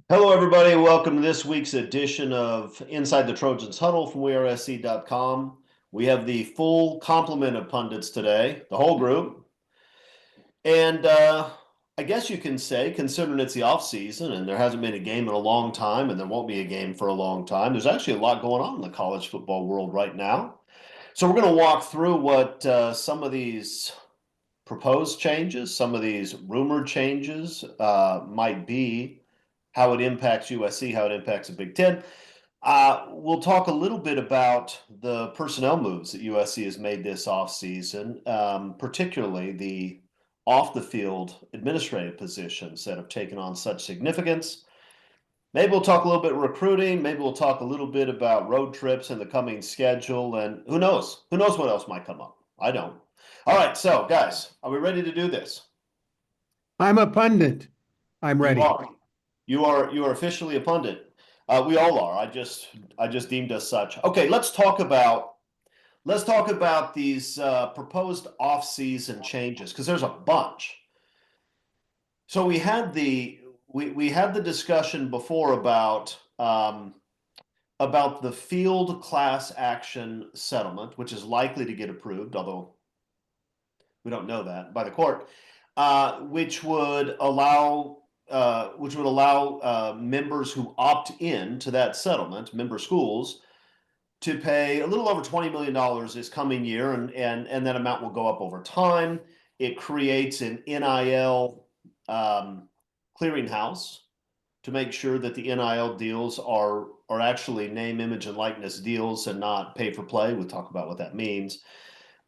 Hello, everybody. Welcome to this week's edition of Inside the Trojans Huddle from WeAreSC.com. We have the full complement of pundits today, the whole group. And I guess you can say, considering it's the off season and there hasn't been a game in a long time and there won't be a game for a long time, there's actually a lot going on in the college football world right now. So we're going to walk through what some of these proposed changes, some of these rumored changes might be, how it impacts USC, how it impacts the Big Ten. We'll talk a little bit about the personnel moves that USC has made this offseason, particularly the off the field administrative positions that have taken on such significance. Maybe we'll talk a little bit recruiting. Maybe we'll talk a little bit about road trips and the coming schedule. And who knows? Who knows what else might come up? I don't. All right, so guys, are we ready to do this? I'm a pundit. I'm You ready. are. You are officially a pundit. We all are. I just deemed us such. Okay, let's talk about these proposed off-season changes because there's a bunch. So we had the discussion before about the field class action settlement, which is likely to get approved, although we don't know that by the court, which would allow members who opt in to that settlement, member schools, to pay a little over $20 million this coming year, and that amount will go up over time. It creates an NIL clearinghouse to make sure that the NIL deals are actually name, image, and likeness deals and not pay for play. We'll talk about what that means.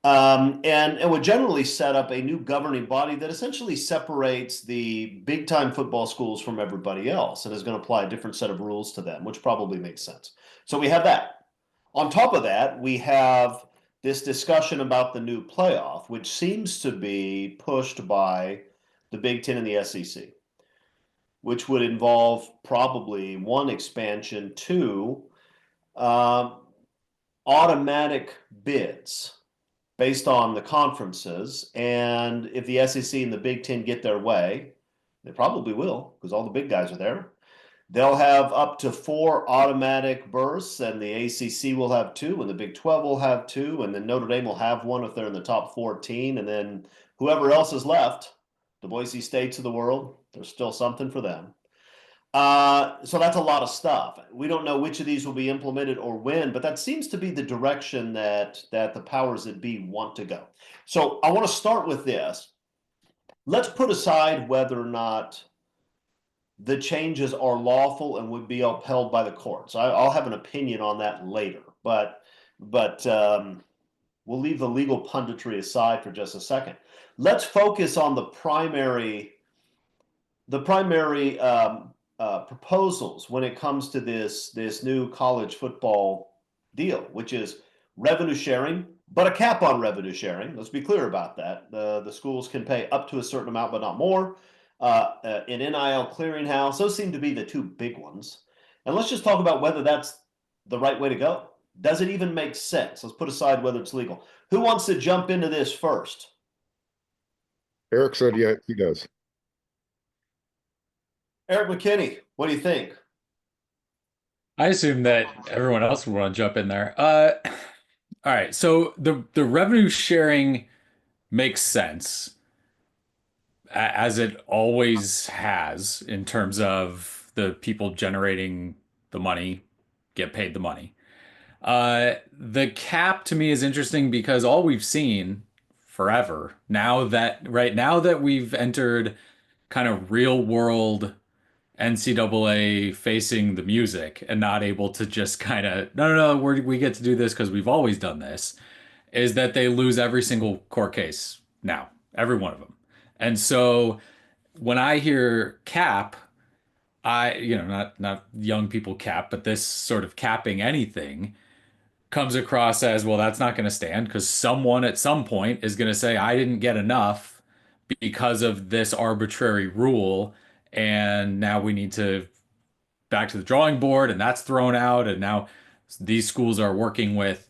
And would generally set up a new governing body that essentially separates the big time football schools from everybody else and is going to apply a different set of rules to them, which probably makes sense. So we have that. On top of that, we have this discussion about the new playoff, which seems to be pushed by the Big Ten and the SEC, which would involve probably one expansion, two uh, automatic bids based on the conferences. And if the SEC and the Big Ten get their way, they probably will because all the big guys are there. They'll have up to four automatic berths, and the ACC will have two, and the Big 12 will have two, and then Notre Dame will have one if they're in the top 14. And then whoever else is left, the Boise States of the world, there's still something for them. So that's a lot of stuff. We don't know which of these will be implemented or when, but that seems to be the direction that the powers that be want to go. So I want to start with this. Let's put aside whether or not the changes are lawful and would be upheld by the courts. I'll have an opinion on that later, but we'll leave the legal punditry aside for just a second. Let's focus on the primary proposals when it comes to this new college football deal, which is revenue sharing, but a cap on revenue sharing. Let's be clear about that. The schools can pay up to a certain amount, but not more. An NIL clearinghouse. Those seem to be the two big ones. And let's just talk about whether that's the right way to go. Does it even make sense? Let's put aside whether it's legal. Who wants to jump into this first? Eric said, yeah, he does. Eric McKinney, what do you think? I assume that everyone else would want to jump in there. All right. So the revenue sharing makes sense as it always has in terms of the people generating the money get paid the money. The cap to me is interesting because all we've seen forever now that we've entered kind of real world NCAA facing the music and not able to just kind of no, we get to do this because we've always done this, is that they lose every single court case now, every one of them. And so when I hear cap, not young people cap, but this sort of capping anything comes across as, well, that's not going to stand because someone at some point is going to say, I didn't get enough because of this arbitrary rule. And now we need to back to the drawing board, and that's thrown out. And now these schools are working with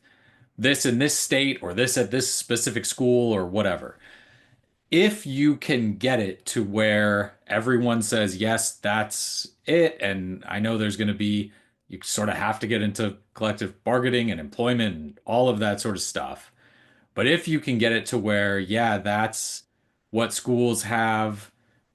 this in this state or this at this specific school or whatever. if you can get it to where everyone says, yes, that's it, and I know there's going to be, you sort of have to get into collective bargaining and employment and all of that sort of stuff. But if you can get it to where, yeah, that's what schools have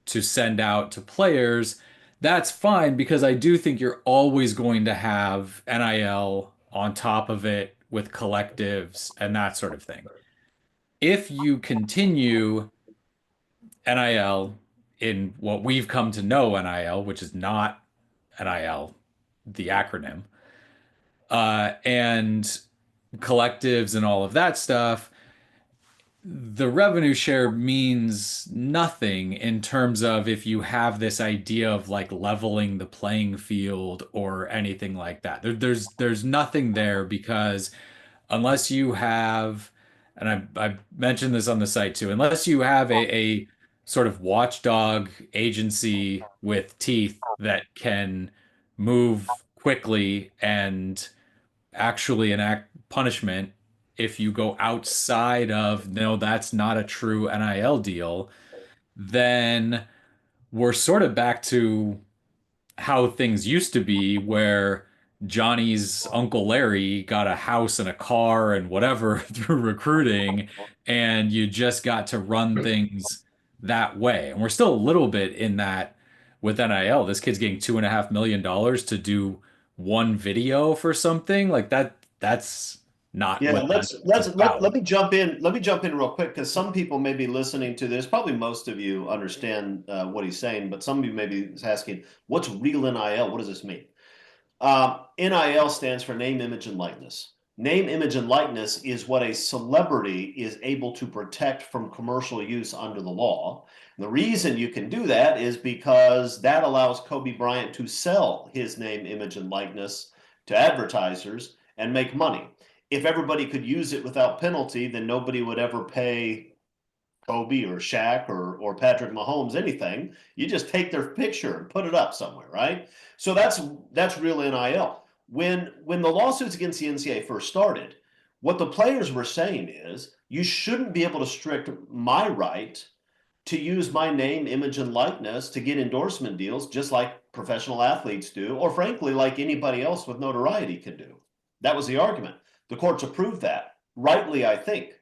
to send out to players, that's fine because I do think you're always going to have NIL on top of it with collectives and that sort of thing. If you continue NIL in what we've come to know NIL, which is not NIL, the acronym, and collectives and all of that stuff, the revenue share means nothing in terms of if you have this idea of like leveling the playing field or anything like that. There's nothing there because unless you have, and I mentioned this on the site too, unless you have a sort of watchdog agency with teeth that can move quickly and actually enact punishment if you go outside of, no, that's not a true NIL deal, then we're sort of back to how things used to be, where Johnny's Uncle Larry got a house and a car and whatever through recruiting, and you just got to run things that way. And we're still a little bit in that with NIL. This kid's getting $2.5 million to do one video for something like that. That's not Yeah, what that's let about. me jump in. Let me jump in real quick because some people may be listening to this. Probably most of you understand what he's saying, but some of you may be asking, "What's real NIL? What does this mean?" NIL stands for name, image, and likeness. Name, image, and likeness is what a celebrity is able to protect from commercial use under the law. And the reason you can do that is because that allows Kobe Bryant to sell his name, image, and likeness to advertisers and make money. If everybody could use it without penalty, then nobody would ever pay Kobe or Shaq or Patrick Mahomes anything. You just take their picture and put it up somewhere, right? So that's real NIL. When the lawsuits against the NCAA first started, what the players were saying is you shouldn't be able to restrict my right to use my name, image, and likeness to get endorsement deals, just like professional athletes do, or frankly, like anybody else with notoriety can do. That was the argument. The courts approved that, rightly, I think.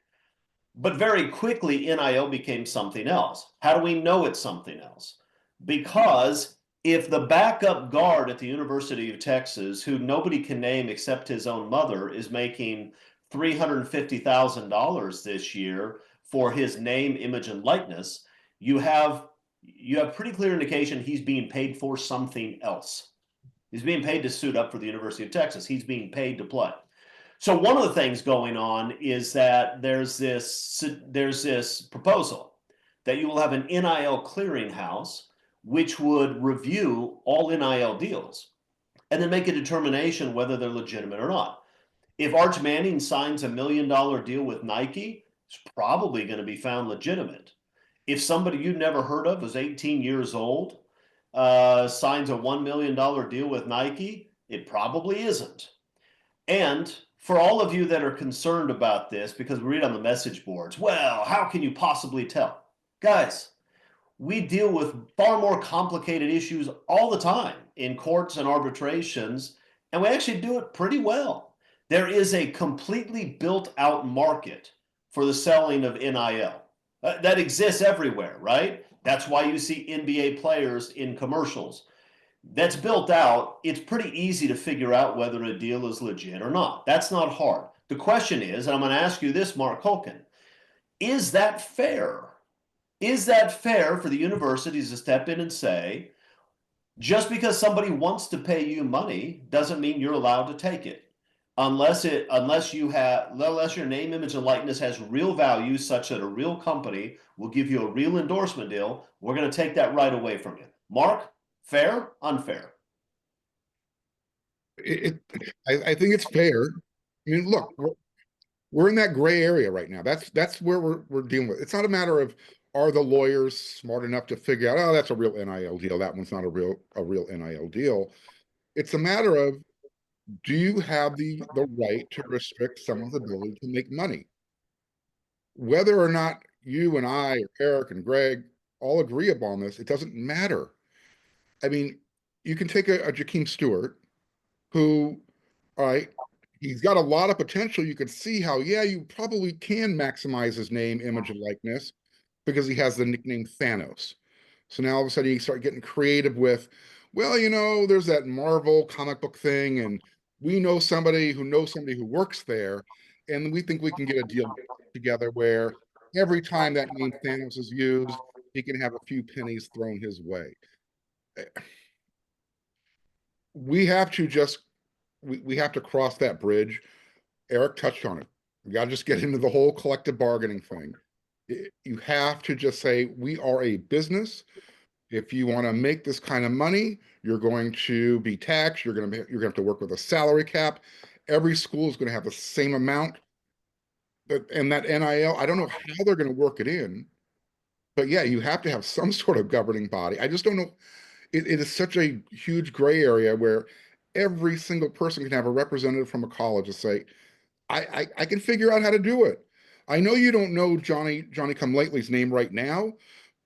But very quickly, NIL became something else. How do we know it's something else? Because if the backup guard at the University of Texas, who nobody can name except his own mother, is making $350,000 this year for his name, image, and likeness, you have pretty clear indication he's being paid for something else. He's being paid to suit up for the University of Texas. He's being paid to play. So one of the things going on is that there's this proposal that you will have an NIL clearinghouse which would review all NIL deals and then make a determination whether they're legitimate or not. If Arch Manning signs $1 million deal with Nike, it's probably going to be found legitimate. If somebody you'd never heard of, is 18 years old, signs a $1 million deal with Nike, it probably isn't. And for all of you that are concerned about this, because we read on the message boards, well, how can you possibly tell? Guys, we deal with far more complicated issues all the time in courts and arbitrations, and we actually do it pretty well. There is a completely built out market for the selling of NIL. That exists everywhere, right? That's why you see NBA players in commercials. That's built out. It's pretty easy to figure out whether a deal is legit or not. That's not hard. The question is, and I'm going to ask you this, Mark Culkin, is that fair? Is that fair for the universities to step in and say, just because somebody wants to pay you money doesn't mean you're allowed to take it? Unless your name, image, and likeness has real value such that a real company will give you a real endorsement deal, we're going to take that right away from you. Mark, fair, unfair? I think it's fair. I mean, look, we're in that gray area right now. That's where we're dealing with. It's not a matter of are the lawyers smart enough to figure out, oh, that's a real NIL deal. That one's not a real NIL deal. It's a matter of, do you have the right to restrict someone's ability to make money? Whether or not you and I, or Eric and Greg all agree upon this, it doesn't matter. I mean, you can take a Jakeem Stewart who, all right, he's got a lot of potential. You could see how, yeah, you probably can maximize his name, image, and likeness because he has the nickname Thanos. So now all of a sudden you start getting creative with, well, there's that Marvel comic book thing, and we know somebody who works there, and we think we can get a deal together where every time that name Thanos is used, he can have a few pennies thrown his way. We have to just we have to cross that bridge. Eric touched on it. We got to just get into the whole collective bargaining thing. You have to just say, we are a business. If you want to make this kind of money, you're going to be taxed. You're going to have to work with a salary cap. Every school is going to have the same amount. And that NIL, I don't know how they're going to work it in, but yeah, you have to have some sort of governing body. I just don't know. It is such a huge gray area where every single person can have a representative from a college and say, I can figure out how to do it. I know you don't know Johnny Come Lately's name right now,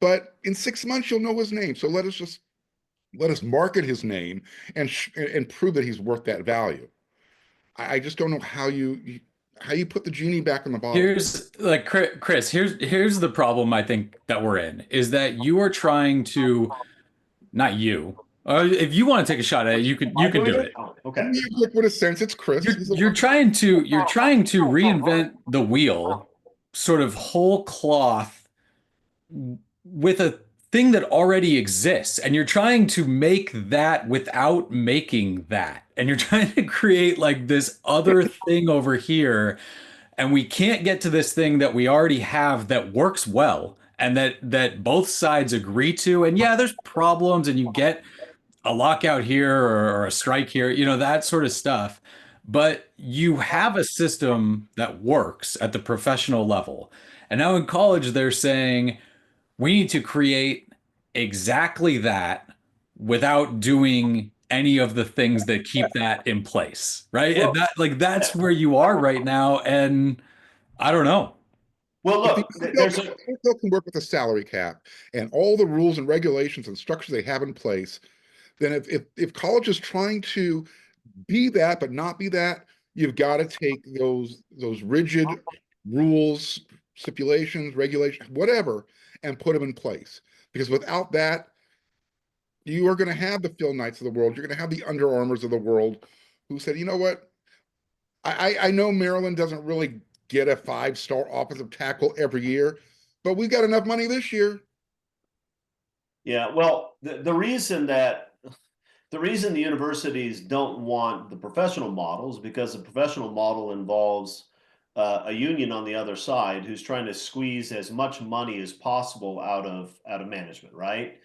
but in 6 months you'll know his name. So let us market his name and prove that he's worth that value. I just don't know how you put the genie back in the bottle. Here's like Chris, here's the problem I think that we're in is that you are trying to, not you. If you want to take a shot at it, you can do it. Oh, okay. With a sense, it's Chris. You're trying to reinvent the wheel, sort of whole cloth with a thing that already exists, and you're trying to make that without making that, and you're trying to create like this other thing over here, and we can't get to this thing that we already have that works well and that both sides agree to. And yeah, there's problems, and you get a lockout here or a strike here, that sort of stuff. But you have a system that works at the professional level. And now in college, they're saying we need to create exactly that without doing any of the things that keep that in place, right? Well, And that's where you are right now. And I don't know. Well, If look, the there's NFL can work with a salary cap and all the rules and regulations and structures they have in place, then if college is trying to be that but not be that, you've got to take those rigid rules, stipulations, regulations, whatever, and put them in place. Because without that, you are going to have the Phil Knights of the world. You're going to have the Under Armours of the world who said, you know what? I know Maryland doesn't really get a 5-star offensive tackle every year, but we got enough money this year. Yeah, well, the reason the universities don't want the professional models because the professional model involves a union on the other side who's trying to squeeze as much money as possible out of management, right?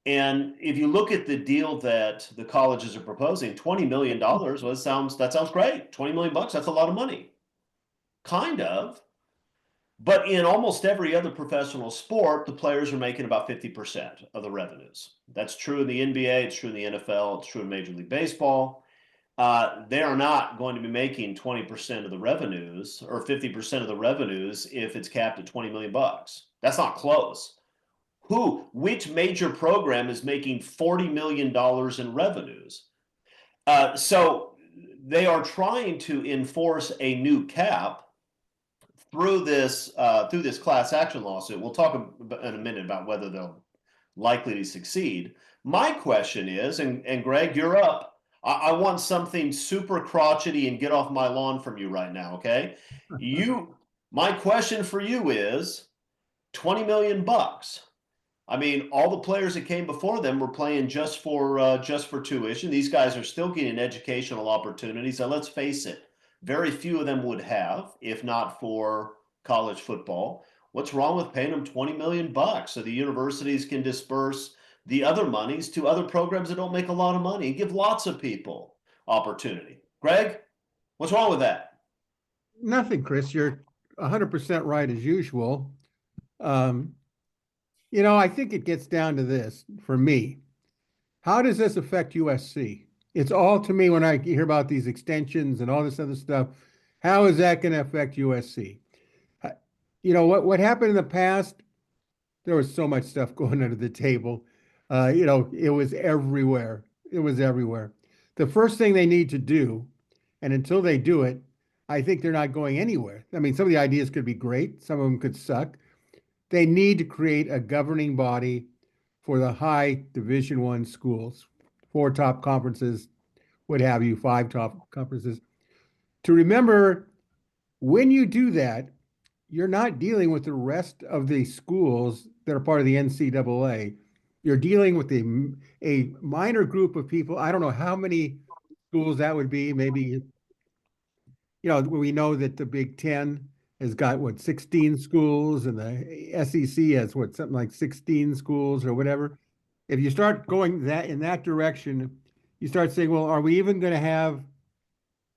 And if you look at the deal that the colleges are proposing, $20 million, well, that sounds great. 20 million bucks, that's a lot of money. Kind of. But in almost every other professional sport, the players are making about 50% of the revenues. That's true in the NBA, it's true in the NFL, it's true in Major League Baseball. They are not going to be making 20% of the revenues or 50% of the revenues if it's capped at 20 million bucks. That's not close. Which major program is making $40 million in revenues? So they are trying to enforce a new cap through this class action lawsuit. We'll talk in a minute about whether they'll likely to succeed. My question is, and Greg, you're up. I want something super crotchety and get off my lawn from you right now, okay? My question for you is 20 million bucks. I mean, all the players that came before them were playing just for tuition. These guys are still getting educational opportunities, and let's face it, very few of them would have, if not for college football. What's wrong with paying them 20 million bucks so the universities can disperse the other monies to other programs that don't make a lot of money and give lots of people opportunity? Greg, what's wrong with that? Nothing, Chris. You're 100% right as usual. I think it gets down to this for me. How does this affect USC? It's all to me when I hear about these extensions and all this other stuff. How is that going to affect USC? you know, what happened in the past, there was so much stuff going under the table. You know, it was everywhere. It was everywhere. The first thing they need to do, and until they do it, I think they're not going anywhere. I mean, some of the ideas could be great, some of them could suck. They need to create a governing body for the high Division I schools, 4 top conferences, what have you, 5 top conferences. To remember, when you do that, you're not dealing with the rest of the schools that are part of the NCAA. You're dealing with a minor group of people. I don't know how many schools that would be. Maybe, you know, we know that the Big Ten has got what, 16 schools, and the SEC has what, something like 16 schools or whatever. If you start going that in that direction, you start saying, well, are we even going to have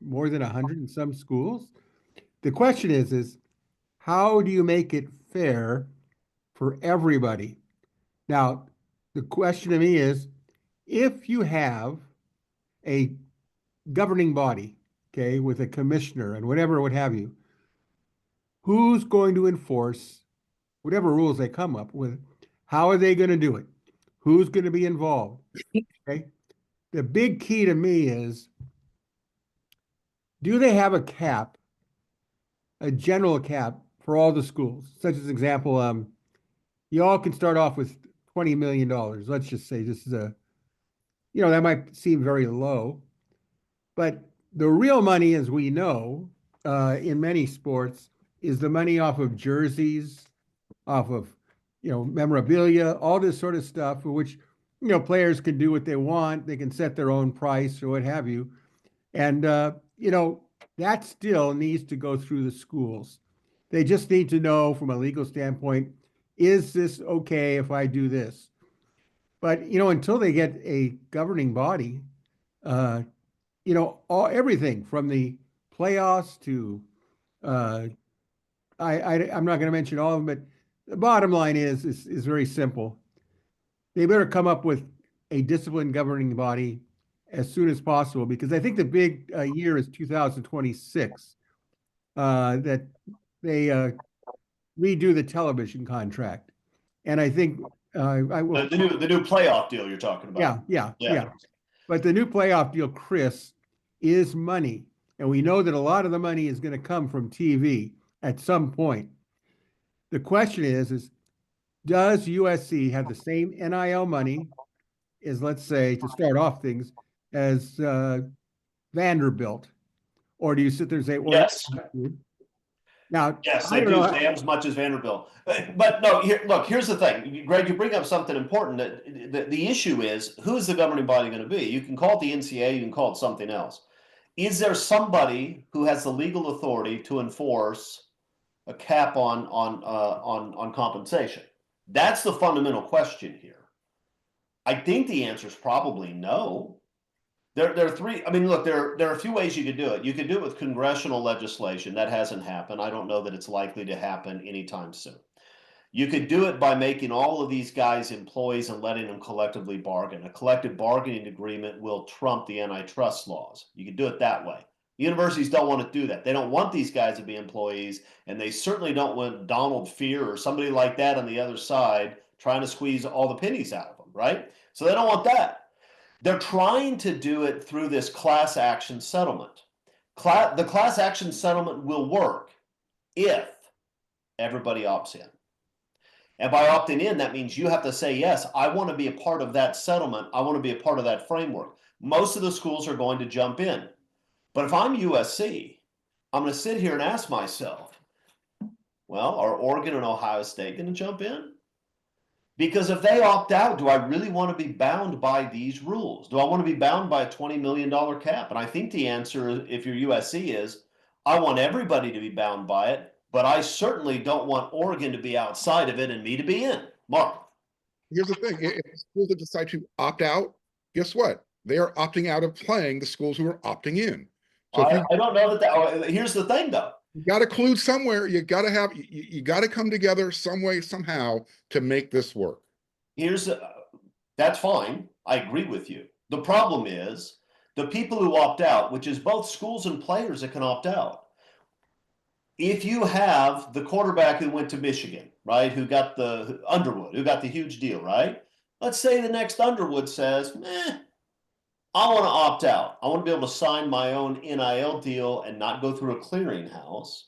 more than 100 and some schools? The question is how do you make it fair for everybody? Now, the question to me is, if you have a governing body, okay, with a commissioner and whatever, what have you, who's going to enforce whatever rules they come up with? How are they going to do it? Who's going to be involved? Okay. The big key to me is, do they have a cap, a general cap for all the schools? Such as example, you all can start off with $20 million. Let's just say this is you know, that might seem very low, but the real money, as we know, in many sports, is the money off of jerseys, off of, you know, memorabilia, all this sort of stuff, for which, you know, players can do what they want. They can set their own price or what have you. And, you know, that still needs to go through the schools. They just need to know from a legal standpoint, is this okay if I do this? But, you know, until they get a governing body, you know, everything from the playoffs to, I'm not going to mention all of them, but the bottom line is very simple. They better come up with a disciplined governing body as soon as possible, because I think the big year is 2026, that they redo the television contract. And I think I will. The new playoff deal you're talking about. Yeah. But the new playoff deal, Chris, is money. And we know that a lot of the money is going to come from TV at some point. The question is does USC have the same NIL money as, let's say, to start off things, as Vanderbilt? Or do you sit there and say, well, yes. Now, yes, they do as much as Vanderbilt. But no, here's the thing. Greg, you bring up something important. That the issue is, who is the governing body going to be? You can call it the NCAA, you can call it something else. Is there somebody who has the legal authority to enforce a cap on compensation? That's the fundamental question here. I think the answer is probably no. There are three. I mean, look, there are a few ways you could do it. You could do it with congressional legislation. That hasn't happened. I don't know that it's likely to happen anytime soon. You could do it by making all of these guys employees and letting them collectively bargain. A collective bargaining agreement will trump the antitrust laws. You could do it that way. Universities don't want to do that. They don't want these guys to be employees, and they certainly don't want Donald Fear or somebody like that on the other side trying to squeeze all the pennies out of them, right? So they don't want that. They're trying to do it through this class action settlement. The class action settlement will work if everybody opts in. And by opting in, that means you have to say, yes, I want to be a part of that settlement. I want to be a part of that framework. Most of the schools are going to jump in. But if I'm USC, I'm going to sit here and ask myself, well, are Oregon and Ohio State going to jump in? Because if they opt out, do I really want to be bound by these rules? Do I want to be bound by a $20 million cap? And I think the answer, if you're USC, is I want everybody to be bound by it, but I certainly don't want Oregon to be outside of it and me to be in. Mark. Here's the thing. If schools decide to opt out, guess what? They are opting out of playing the schools who are opting in. So I don't know that. Here's the thing, though. You got to collude somewhere. You got to have. You got to come together some way, somehow, to make this work. That's fine. I agree with you. The problem is the people who opt out, which is both schools and players that can opt out. if you have the quarterback who went to Michigan, right, who got the Underwood, who got the huge deal, right? Let's say the next Underwood says, I want to opt out. I want to be able to sign my own NIL deal and not go through a clearinghouse.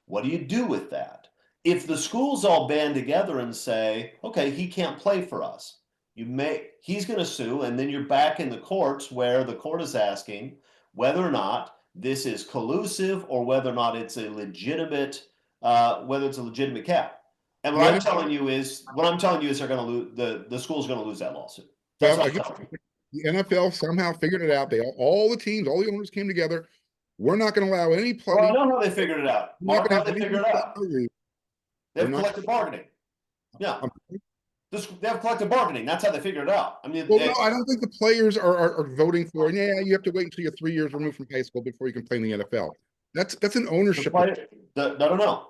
What do you do with that? If the schools all band together and say, okay, he can't play for us, he's going to sue, and then you're back in the courts where the court is asking whether or not this is collusive or whether or not it's a legitimate, whether it's a legitimate cap. And what I'm telling you is they're going to lose, the school's going to lose that lawsuit. That's Well, what I'm telling you. the NFL somehow figured it out. All the teams, all the owners came together. We're not going to allow any play. Well, I know how they figured it out. Mark, how they figured it out. They have collective bargaining. Yeah. They have collective bargaining. That's how they figured it out. I mean, well, no, I don't think the players are voting for it. Yeah, you have to wait until you're 3 years removed from high school before you can play in the NFL. That's an ownership. No.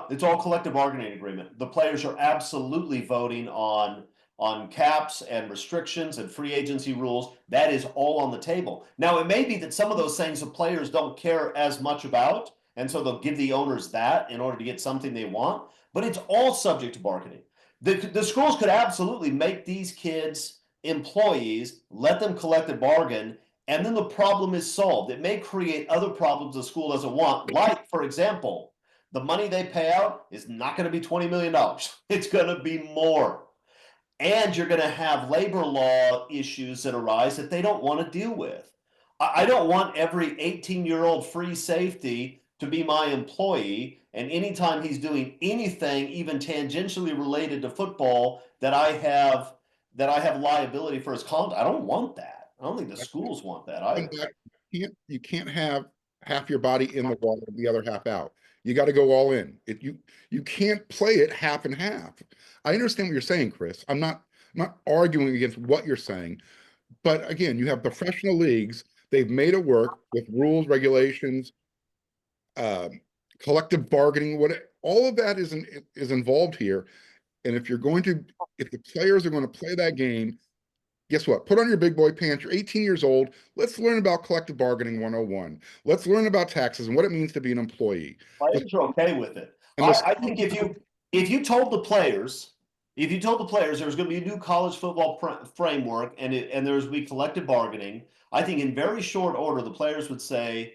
It's all collective bargaining agreement. The players are absolutely voting on caps and restrictions and free agency rules. That is all on the table. Now, it may be that some of those things the players don't care as much about, and so they'll give the owners that in order to get something they want, but it's all subject to bargaining. The schools could absolutely make these kids employees, let them collect a bargain, and then the problem is solved. It may create other problems the school doesn't want, like, for example, the money they pay out is not going to be $20 million. It's going to be more. And you're going to have labor law issues that arise that they don't want to deal with. I don't want every 18-year-old free safety to be my employee, and anytime he's doing anything even tangentially related to football that I have liability for his conduct. I don't want that. I don't think the schools want that either. You can't have half your body in the water and the other half out. You got to go all in. You can't play it half and half. I understand what you're saying, Chris. I'm not arguing against what you're saying, but again, you have professional leagues. They've made it work with rules, regulations, collective bargaining. All of that is involved here. And if the players are going to play that game, guess what? Put on your big boy pants. You're 18 years old. Let's learn about collective bargaining 101. Let's learn about taxes and what it means to be an employee. Players are okay with it. I think if you told the players there's going to be a new college football framework and there's going to be collective bargaining, I think in very short order the players would say,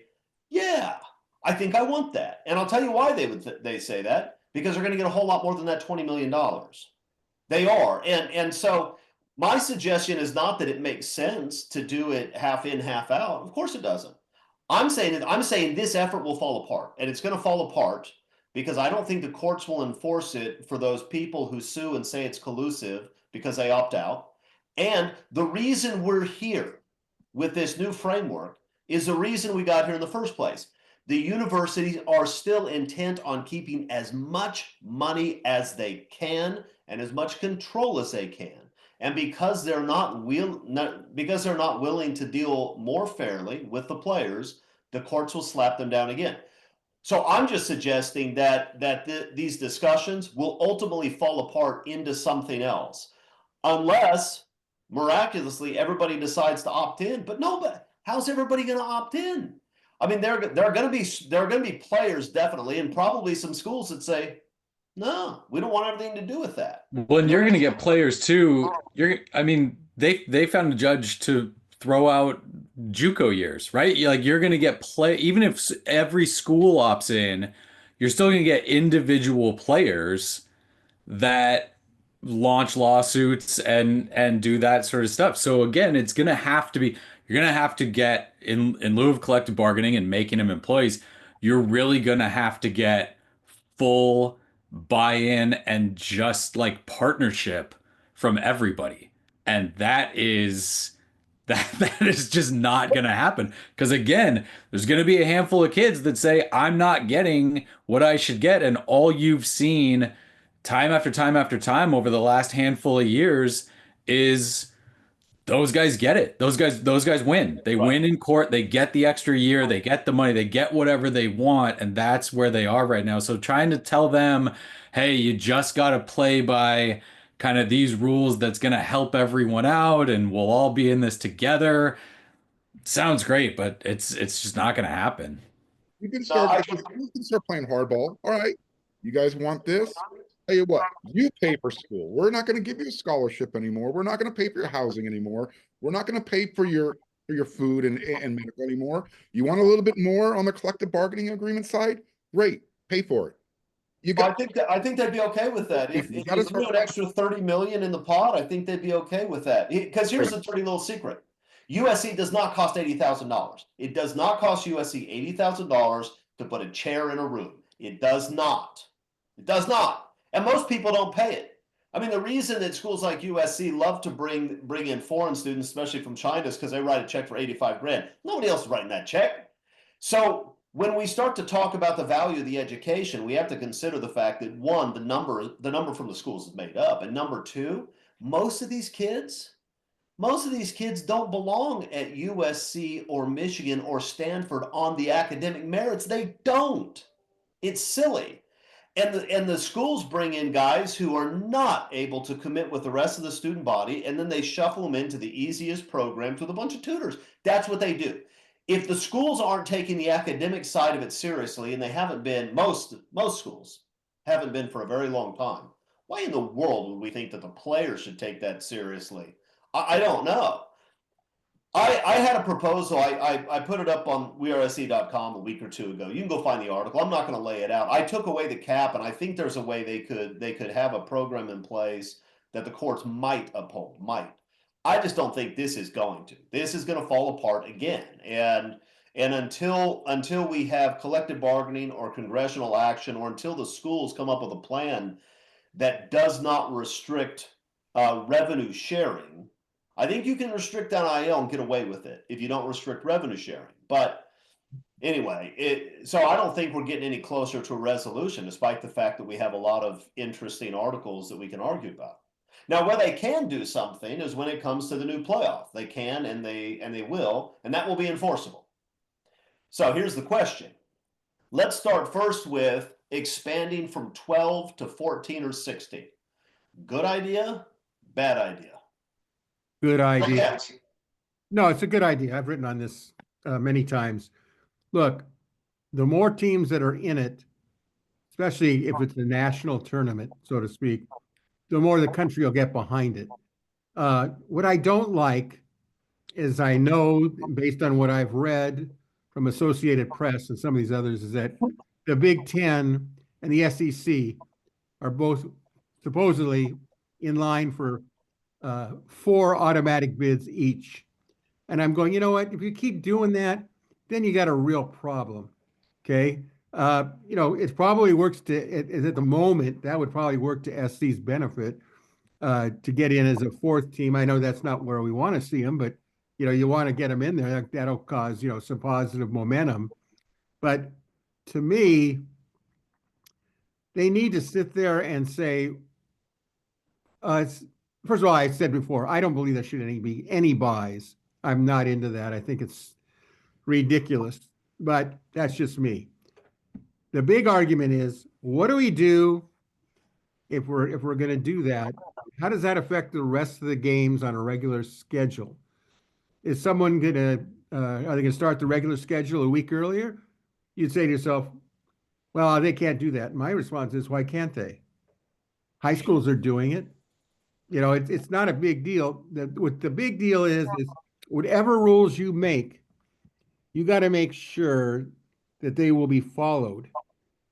yeah, I think I want that. And I'll tell you why they say that, because they're going to get a whole lot more than that $20 million. They are. And so my suggestion is not that it makes sense to do it half in, half out. Of course it doesn't. I'm saying this effort will fall apart, and it's going to fall apart because I don't think the courts will enforce it for those people who sue and say it's collusive because they opt out. And the reason we're here with this new framework is the reason we got here in the first place. The universities are still intent on keeping as much money as they can and as much control as they can. And because they're not willing to deal more fairly with the players, the courts will slap them down again. So I'm just suggesting that these discussions will ultimately fall apart into something else, unless miraculously everybody decides to opt in. But no, but how's everybody going to opt in? I mean, there are going to be players definitely, and probably some schools that say, no, we don't want anything to do with that. Well, and you're going to get players too. They found a judge to throw out JUCO years, right? You're going to get even if every school opts in, you're still going to get individual players that launch lawsuits and do that sort of stuff. So again, it's going to have to be, you're going to have to get in lieu of collective bargaining and making them employees, you're really going to have to get full buy-in and just like partnership from everybody. And that is just not going to happen. Because again, there's going to be a handful of kids that say, I'm not getting what I should get. And all you've seen time after time after time over the last handful of years is those guys get it. Those guys win. They win in court. They get the extra year. They get the money. They get whatever they want. And that's where they are right now. So trying to tell them, hey, you just got to play by kind of these rules that's going to help everyone out and we'll all be in this together. Sounds great, but it's just not going to happen. You can No, start, you can start playing hardball. All right, you guys want this? Tell you what, you pay for school. We're not going to give you a scholarship anymore. We're not going to pay for your housing anymore. We're not going to pay for your food and medical anymore. You want a little bit more on the collective bargaining agreement side? Great, pay for it. You got, I think they'd be okay with that. If You you gotta threw start- an extra 30 million in the pot, I think they'd be okay with that. Because here's Right. the dirty little secret. USC does not cost $80,000. It does not cost USC $80,000 to put a chair in a room. It does not. It does not. And most people don't pay it. I mean, the reason that schools like USC love to bring in foreign students, especially from China, is because they write a check for 85 grand. Nobody else is writing that check. So when we start to talk about the value of the education, we have to consider the fact that one, the number from the schools is made up, and number two, most of these kids don't belong at USC or Michigan or Stanford on the academic merits. They don't. It's silly. And the schools bring in guys who are not able to commit with the rest of the student body, and then they shuffle them into the easiest programs with a bunch of tutors. That's what they do. If the schools aren't taking the academic side of it seriously, and they haven't been, most schools haven't been for a very long time, why in the world would we think that the players should take that seriously? I don't know. I had a proposal. I put it up on WeAreSC.com a week or two ago. You can go find the article. I'm not going to lay it out. I took away the cap, and I think there's a way they could have a program in place that the courts might uphold. Might. I just don't think this is going to. This is going to fall apart again. And until we have collective bargaining or congressional action, or until the schools come up with a plan that does not restrict revenue sharing, I think you can restrict NIL and get away with it if you don't restrict revenue sharing. But anyway, so I don't think we're getting any closer to a resolution, despite the fact that we have a lot of interesting articles that we can argue about. Now, where they can do something is when it comes to the new playoff. They can, and they will, and that will be enforceable. So here's the question. Let's start first with expanding from 12 to 14 or 16. Good idea, bad idea. Good idea. Okay. No, it's a good idea. I've written on this many times. Look, the more teams that are in it, especially if it's a national tournament, so to speak, the more the country will get behind it. What I don't like is, I know based on what I've read from Associated Press and some of these others, is that the Big Ten and the SEC are both supposedly in line for 4 automatic bids each. And I'm going, you know what? If you keep doing that, then you got a real problem. Okay. It probably works at the moment, that would probably work to SC's benefit to get in as a 4th team. I know that's not where we want to see them, but you want to get them in there. That'll cause, some positive momentum. But to me, they need to sit there and say, first of all, I said before, I don't believe there should be any buys. I'm not into that. I think it's ridiculous, but that's just me. The big argument is, what do we do if we're going to do that? How does that affect the rest of the games on a regular schedule? Is someone going to, are they going to start the regular schedule a week earlier? You'd say to yourself, well, they can't do that. My response is, why can't they? High schools are doing it. It's not a big deal. What the big deal is whatever rules you make, you got to make sure that they will be followed.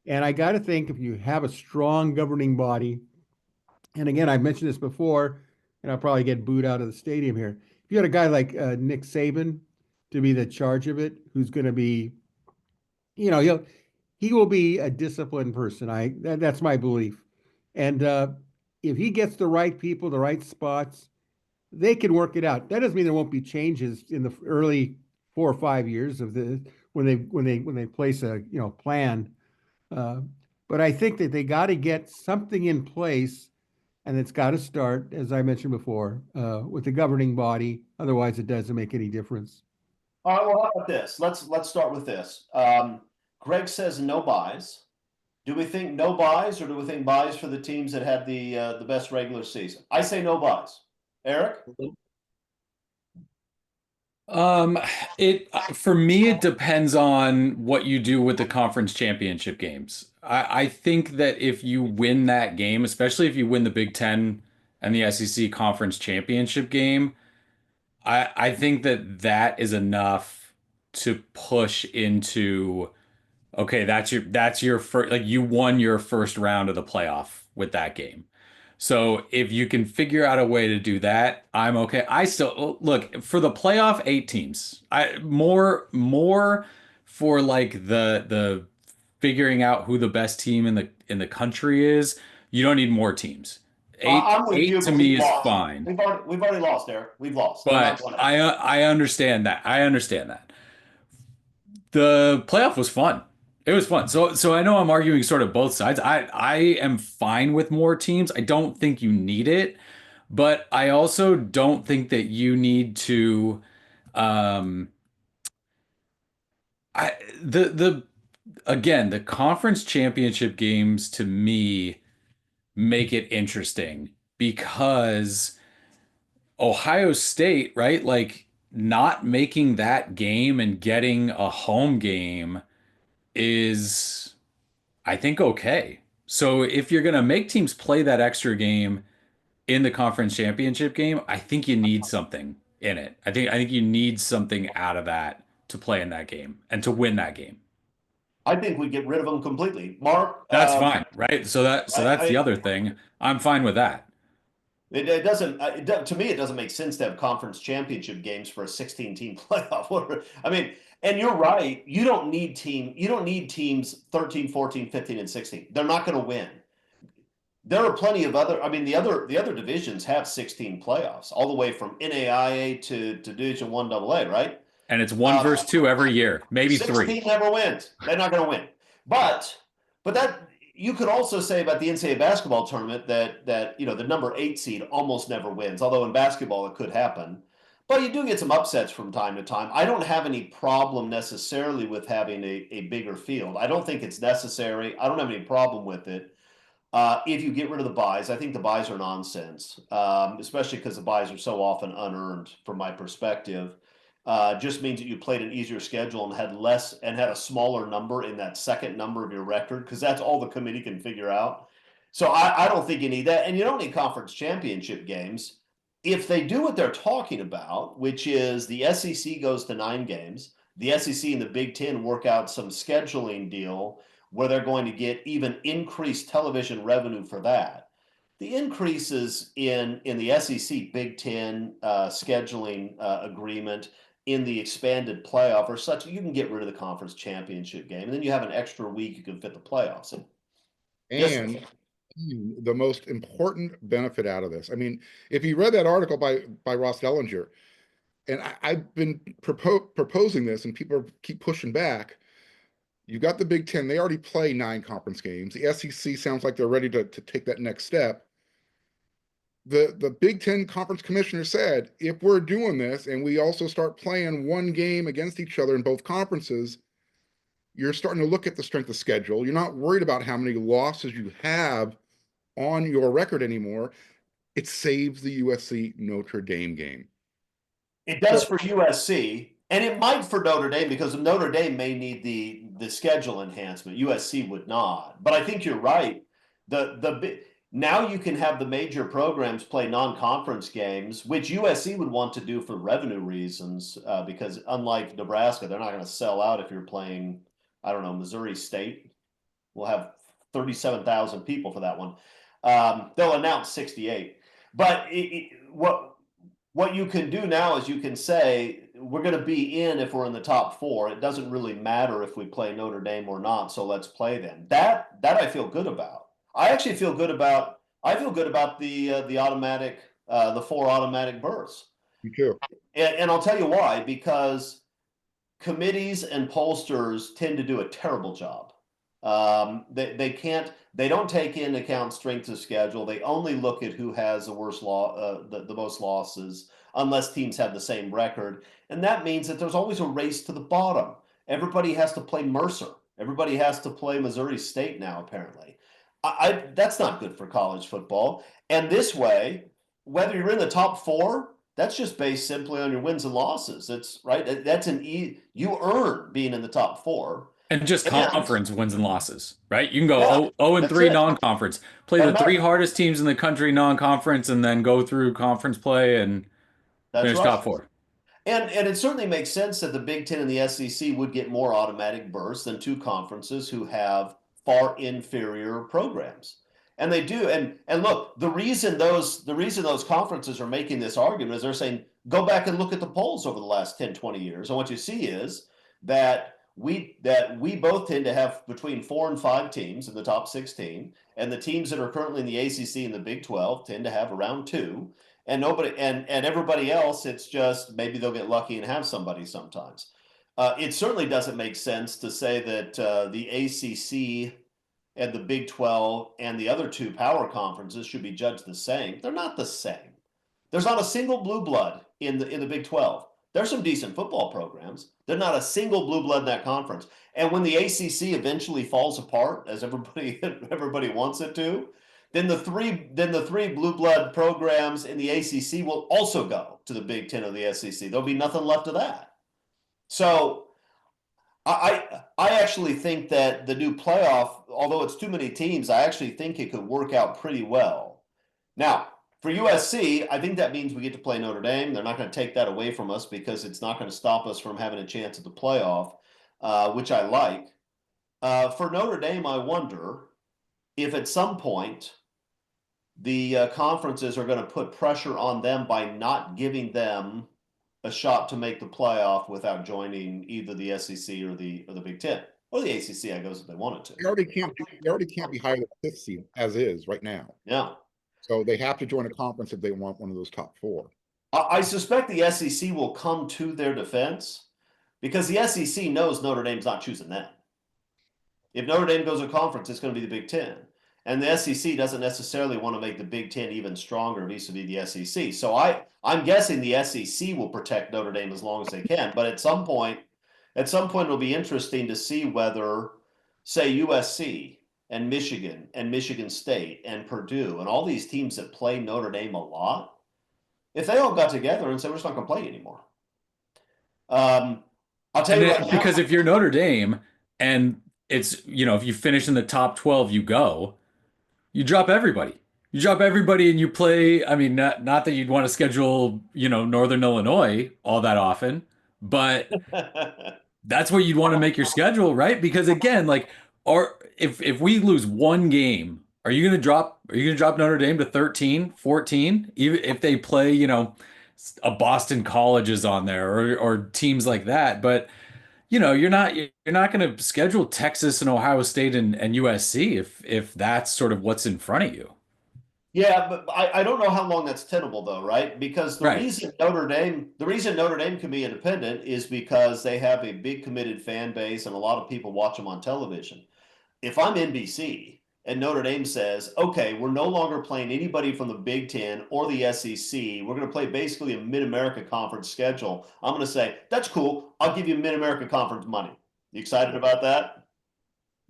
And I got to think, if you have a strong governing body, and again, I've mentioned this before, and I'll probably get booed out of the stadium here. If you had a guy like Nick Saban to be the charge of it, who's going to be, he will be a disciplined person. That's my belief. And if he gets the right people, the right spots, they can work it out. That doesn't mean there won't be changes in the early 4 or 5 years of when they place a plan. But I think that they got to get something in place, and it's got to start, as I mentioned before, with the governing body. Otherwise, it doesn't make any difference. All right, well, how about this? Let's start with this. Greg says no buys. Do we think no buys, or do we think buys for the teams that had the best regular season? I say no buys. Eric? Um, for me, it depends on what you do with the conference championship games. I think that if you win that game, especially if you win the Big Ten and the SEC conference championship game, I think that that is enough to push into, okay, that's your first, like you won your first round of the playoff with that game. So if you can figure out a way to do that, I'm okay. I still look for the playoff 8 teams. I more for like the figuring out who the best team in the country is. You don't need more teams. I'm with Eight you, to but me we've is lost. fine. We've already lost, Eric. We've lost. We're not But going. I understand that. I understand that. The playoff was fun. It was fun. So I know I'm arguing sort of both sides. I am fine with more teams. I don't think you need it, but I also don't think that you need to um I the again, the conference championship games to me make it interesting because Ohio State, right? Like not making that game and getting a home game is, I think, okay. So if you're going to make teams play that extra game in the conference championship game, I think you need something in it. I think you need something out of that to play in that game and to win that game. I think we get rid of them completely. Mark, That's fine, right? So that's the I other thing. I'm fine with that. it doesn't to me it doesn't make sense to have conference championship games for a 16 team playoff. I mean, and you're right, you don't need teams 13, 14, 15 and 16. They're not going to win. There are plenty of other, I mean, the other divisions have 16 playoffs all the way from NAIA to Division 1 AA, right? And it's one Uh, versus two every year, maybe three. 16 never wins. They're not going to win. But that you could also say about the NCAA basketball tournament that the number 8 seed almost never wins. Although in basketball it could happen. But you do get some upsets from time to time. I don't have any problem necessarily with having a bigger field. I don't think it's necessary. I don't have any problem with it. If you get rid of the buys, I think the buys are nonsense, especially because the buys are so often unearned from my perspective. Just means that you played an easier schedule and had a smaller number in that second number of your record because that's all the committee can figure out. So I don't think you need that, and you don't need conference championship games if they do what they're talking about, which is the SEC goes to 9 games, the SEC and the Big Ten work out some scheduling deal where they're going to get even increased television revenue for that. The increases in the SEC Big Ten scheduling agreement in the expanded playoff are such that you can get rid of the conference championship game, and then you have an extra week you can fit the playoffs in. Yes, sir. And the most important benefit out of this, I mean, if you read that article by Ross Dellinger, and I've been proposing this, and people keep pushing back. You've got the Big Ten; they already play 9 conference games. The SEC sounds like they're ready to take that next step. The Big Ten conference commissioner said, if we're doing this and we also start playing one game against each other in both conferences, you're starting to look at the strength of schedule. You're not worried about how many losses you have on your record anymore. It saves the USC Notre Dame game. It does for USC, and it might for Notre Dame because Notre Dame may need the schedule enhancement. USC would not. But I think you're right. Now you can have the major programs play non-conference games, which USC would want to do for revenue reasons, because unlike Nebraska, they're not going to sell out if you're playing, I don't know, Missouri State. We'll have 37,000 people for that one. They'll announce 68. But what you can do now is you can say we're going to be in if we're in the top 4. It doesn't really matter if we play Notre Dame or not, so let's play them. That I feel good about. I actually feel good about. I feel good about the automatic the 4 automatic berths. Me too. And I'll tell you why, because committees and pollsters tend to do a terrible job. They don't take into account strength of schedule. They only look at who has the worst the most losses, unless teams have the same record. And that means that there's always a race to the bottom. Everybody has to play Mercer. Everybody has to play Missouri State now, apparently. That's not good for college football. And this way, whether you're in the top 4, That's just based simply on your wins and losses. It's right. That's you earn being in the top four. And just And conference wins and losses, right? You can go yeah, 0 and that's 3 it. non-conference, play the Doesn't three matter. hardest teams in the country non-conference, and then go through conference play and That's finish right. top four. And it certainly makes sense that the Big Ten and the SEC would get more automatic berths than two conferences who have far inferior programs. And they do. And look, the reason those conferences are making this argument is they're saying, go back and look at the polls over the last 10, 20 years. And what you see is that we both tend to have between 4 and 5 teams in the top 16, and the teams that are currently in the ACC and the Big 12 tend to have around 2, and nobody and everybody else, it's just maybe they'll get lucky and have somebody sometimes. It certainly doesn't make sense to say that the ACC and the Big 12 and the other two power conferences should be judged the same. They're not the same. There's not a single blue blood in the Big 12. There's some decent football programs. There's not a single blue blood in that conference. And when the ACC eventually falls apart, as everybody wants it to, then the three blue blood programs in the ACC will also go to the Big Ten or the SEC. There'll be nothing left of that. So I actually think that the new playoff, although it's too many teams, I actually think it could work out pretty well. Now, for USC, I think that means we get to play Notre Dame. They're not going to take that away from us because it's not going to stop us from having a chance at the playoff, which I like. For Notre Dame, I wonder if at some point the conferences are going to put pressure on them by not giving them a shot to make the playoff without joining either the SEC or the Big Ten or the ACC, I guess, if they wanted to. They already can't be higher than the 5th seed as is right now. Yeah. So they have to join a conference if they want one of those top 4. I suspect the SEC will come to their defense because the SEC knows Notre Dame's not choosing them. If Notre Dame goes to conference, it's going to be the Big Ten. And the SEC doesn't necessarily want to make the Big Ten even stronger vis-a-vis the SEC. So I'm guessing the SEC will protect Notre Dame as long as they can. But at some point, it'll be interesting to see whether, say, USC and Michigan State and Purdue and all these teams that play Notre Dame a lot, if they all got together and said, we're just not going to play anymore. I'll tell you right now, Because if you're Notre Dame and it's, if you finish in the top 12, you drop everybody. You drop everybody and you play. I mean, not that you'd want to schedule, Northern Illinois all that often, but that's where you'd want to make your schedule, right? Because again, or if we lose one game, are you going to drop Notre Dame to 13, 14? Even if they play, a Boston College is on there or teams like that, but you're not going to schedule Texas and Ohio State and USC if that's sort of what's in front of you. Yeah, but I don't know how long that's tenable though, right? Because the reason Notre Dame can be independent is because they have a big committed fan base and a lot of people watch them on television. If I'm NBC and Notre Dame says, okay, we're no longer playing anybody from the Big Ten or the SEC, we're going to play basically a Mid-America Conference schedule, I'm going to say, that's cool. I'll give you Mid-America Conference money. You excited about that?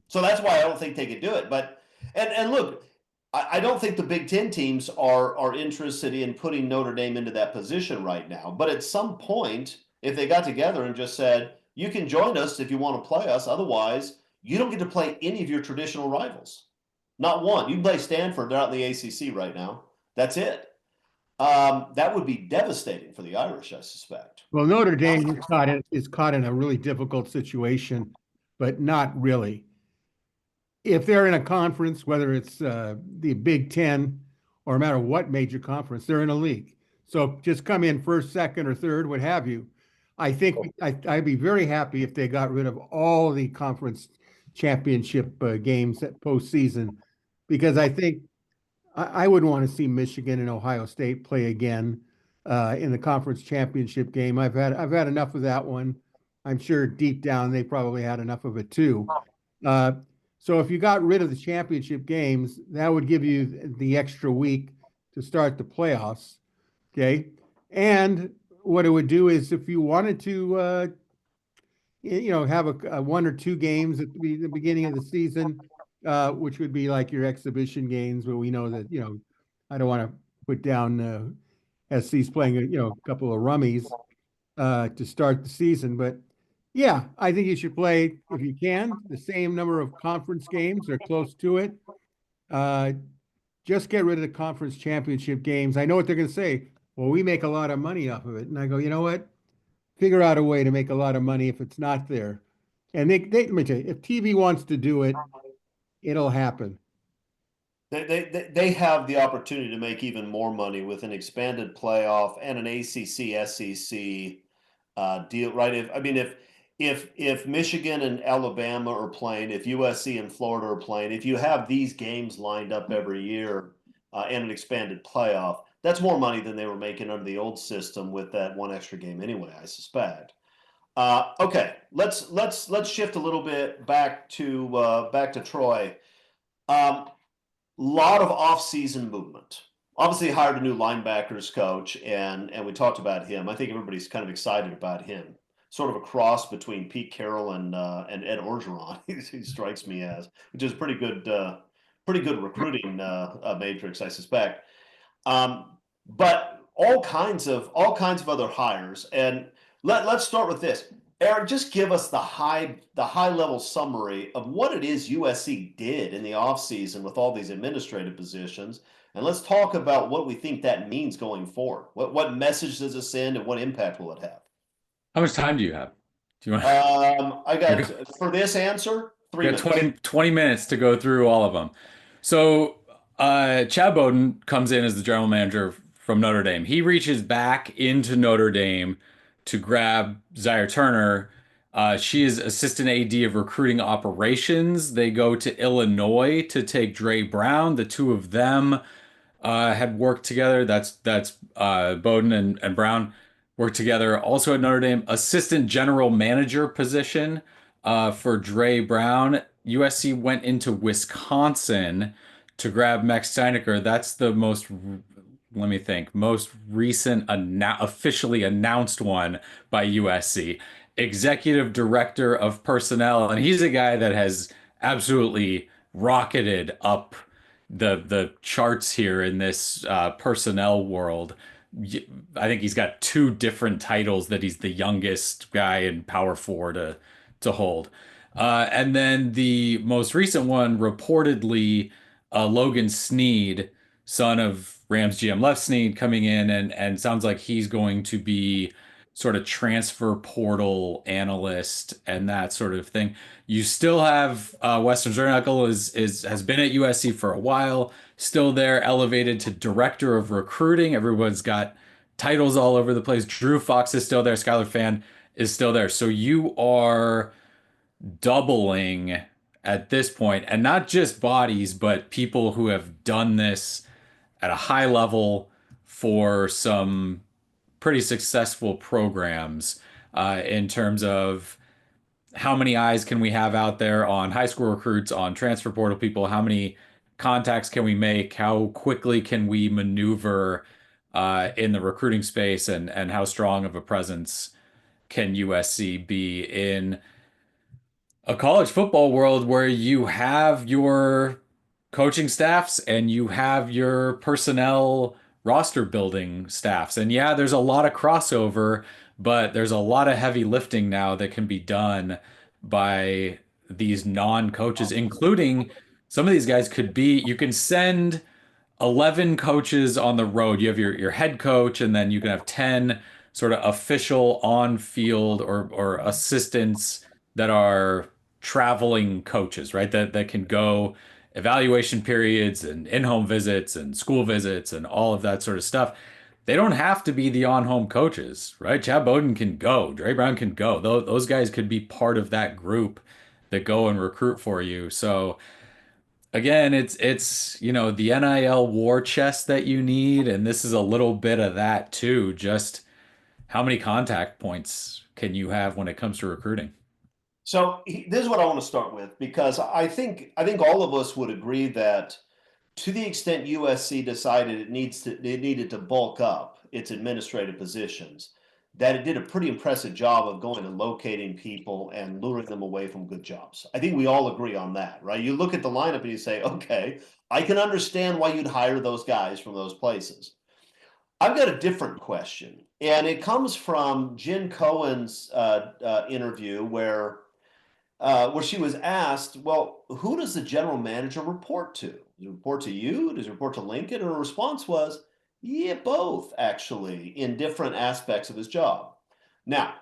So that's why I don't think they could do it. But and look, I don't think the Big Ten teams are interested in putting Notre Dame into that position right now. But at some point, if they got together and just said, you can join us if you want to play us, otherwise you don't get to play any of your traditional rivals. Not one. You can play Stanford. They're out in the ACC right now. That's it. That would be devastating for the Irish, I suspect. Well, Notre Dame is caught in a really difficult situation, but not really. If they're in a conference, whether it's the Big Ten or no matter what major conference, they're in a league. So just come in first, second, or third, what have you. I think I'd be very happy if they got rid of all the conference championship games at postseason, because I think I would want to see Michigan and Ohio State play again in the conference championship game. I've had enough of that one. I'm sure deep down they probably had enough of it too. So if you got rid of the championship games, that would give you the extra week to start the playoffs. Okay. And what it would do is if you wanted to, have a 1 or 2 games at the beginning of the season, which would be like your exhibition games where we know that, I don't want to put down SC's playing a couple of rummies to start the season. But yeah, I think you should play, if you can, the same number of conference games or close to it. Just get rid of the conference championship games. I know what they're going to say. Well, we make a lot of money off of it. And I go, you know what? Figure out a way to make a lot of money if it's not there. And let me tell you, if TV wants to do it, it'll happen. They have the opportunity to make even more money with an expanded playoff and an ACC SEC deal, right? If Michigan and Alabama are playing, if USC and Florida are playing, if you have these games lined up every year and an expanded playoff, that's more money than they were making under the old system with that one extra game anyway, I suspect. Okay, let's shift a little bit back to Troy. Lot of off-season movement. Obviously hired a new linebackers coach, and we talked about him. I think everybody's kind of excited about him. Sort of a cross between Pete Carroll and Ed Orgeron. He strikes me as, which is pretty good recruiting matrix, I suspect. But all kinds of other hires, and let's start with this. Eric, just give us the high level summary of what it is USC did in the offseason with all these administrative positions. And let's talk about what we think that means going forward. What message does it send and what impact will it have? How much time do you have? Do you want? I got, for this answer, 3 We got minutes. 20 minutes to go through all of them. So Chad Bowden comes in as the general manager from Notre Dame. He reaches back into Notre Dame to grab Zaire Turner. She is assistant AD of recruiting operations. They go to Illinois to take Dre Brown. The two of them had worked together. That's Bowden and Brown worked together. Also at Notre Dame, assistant general manager position for Dre Brown. USC went into Wisconsin to grab Max Steinecker. That's the most, let me think, most recent officially announced one by USC. Executive Director of Personnel, and he's a guy that has absolutely rocketed up the charts here in this personnel world. I think he's got two different titles that he's the youngest guy in Power Four to hold. And then the most recent one, reportedly, Logan Sneed, son of Rams GM Lev Sneed, coming in and sounds like he's going to be sort of transfer portal analyst and that sort of thing. You still have Western Zernacle has been at USC for a while, still there, elevated to director of recruiting. Everyone's got titles all over the place. Drew Fox is still there. Skylar Fan is still there. So you are doubling at this point, and not just bodies, but people who have done this at a high level for some pretty successful programs in terms of how many eyes can we have out there on high school recruits, on transfer portal people, how many contacts can we make, how quickly can we maneuver in the recruiting space, and how strong of a presence can USC be in a college football world where you have your coaching staffs and you have your personnel roster building staffs. And yeah, there's a lot of crossover, but there's a lot of heavy lifting now that can be done by these non-coaches, including some of these guys could be, you can send 11 coaches on the road. You have your head coach, and then you can have 10 sort of official on field or assistants that are traveling coaches, right? That can go evaluation periods and in-home visits and school visits and all of that sort of stuff. They don't have to be the on-home coaches, right? Chad Bowden can go, Dre Brown can go. Those guys could be part of that group that go and recruit for you. So again, it's the NIL war chest that you need, and this is a little bit of that too. Just how many contact points can you have when it comes to recruiting? So this is what I want to start with, because I think all of us would agree that to the extent USC decided it needed to bulk up its administrative positions, that it did a pretty impressive job of going and locating people and luring them away from good jobs. I think we all agree on that, right? You look at the lineup and you say, okay, I can understand why you'd hire those guys from those places. I've got a different question, and it comes from Jen Cohen's interview where she was asked, well, who does the general manager report to? Does he report to you? Does he report to Lincoln? And her response was, yeah, both, actually, in different aspects of his job. Now,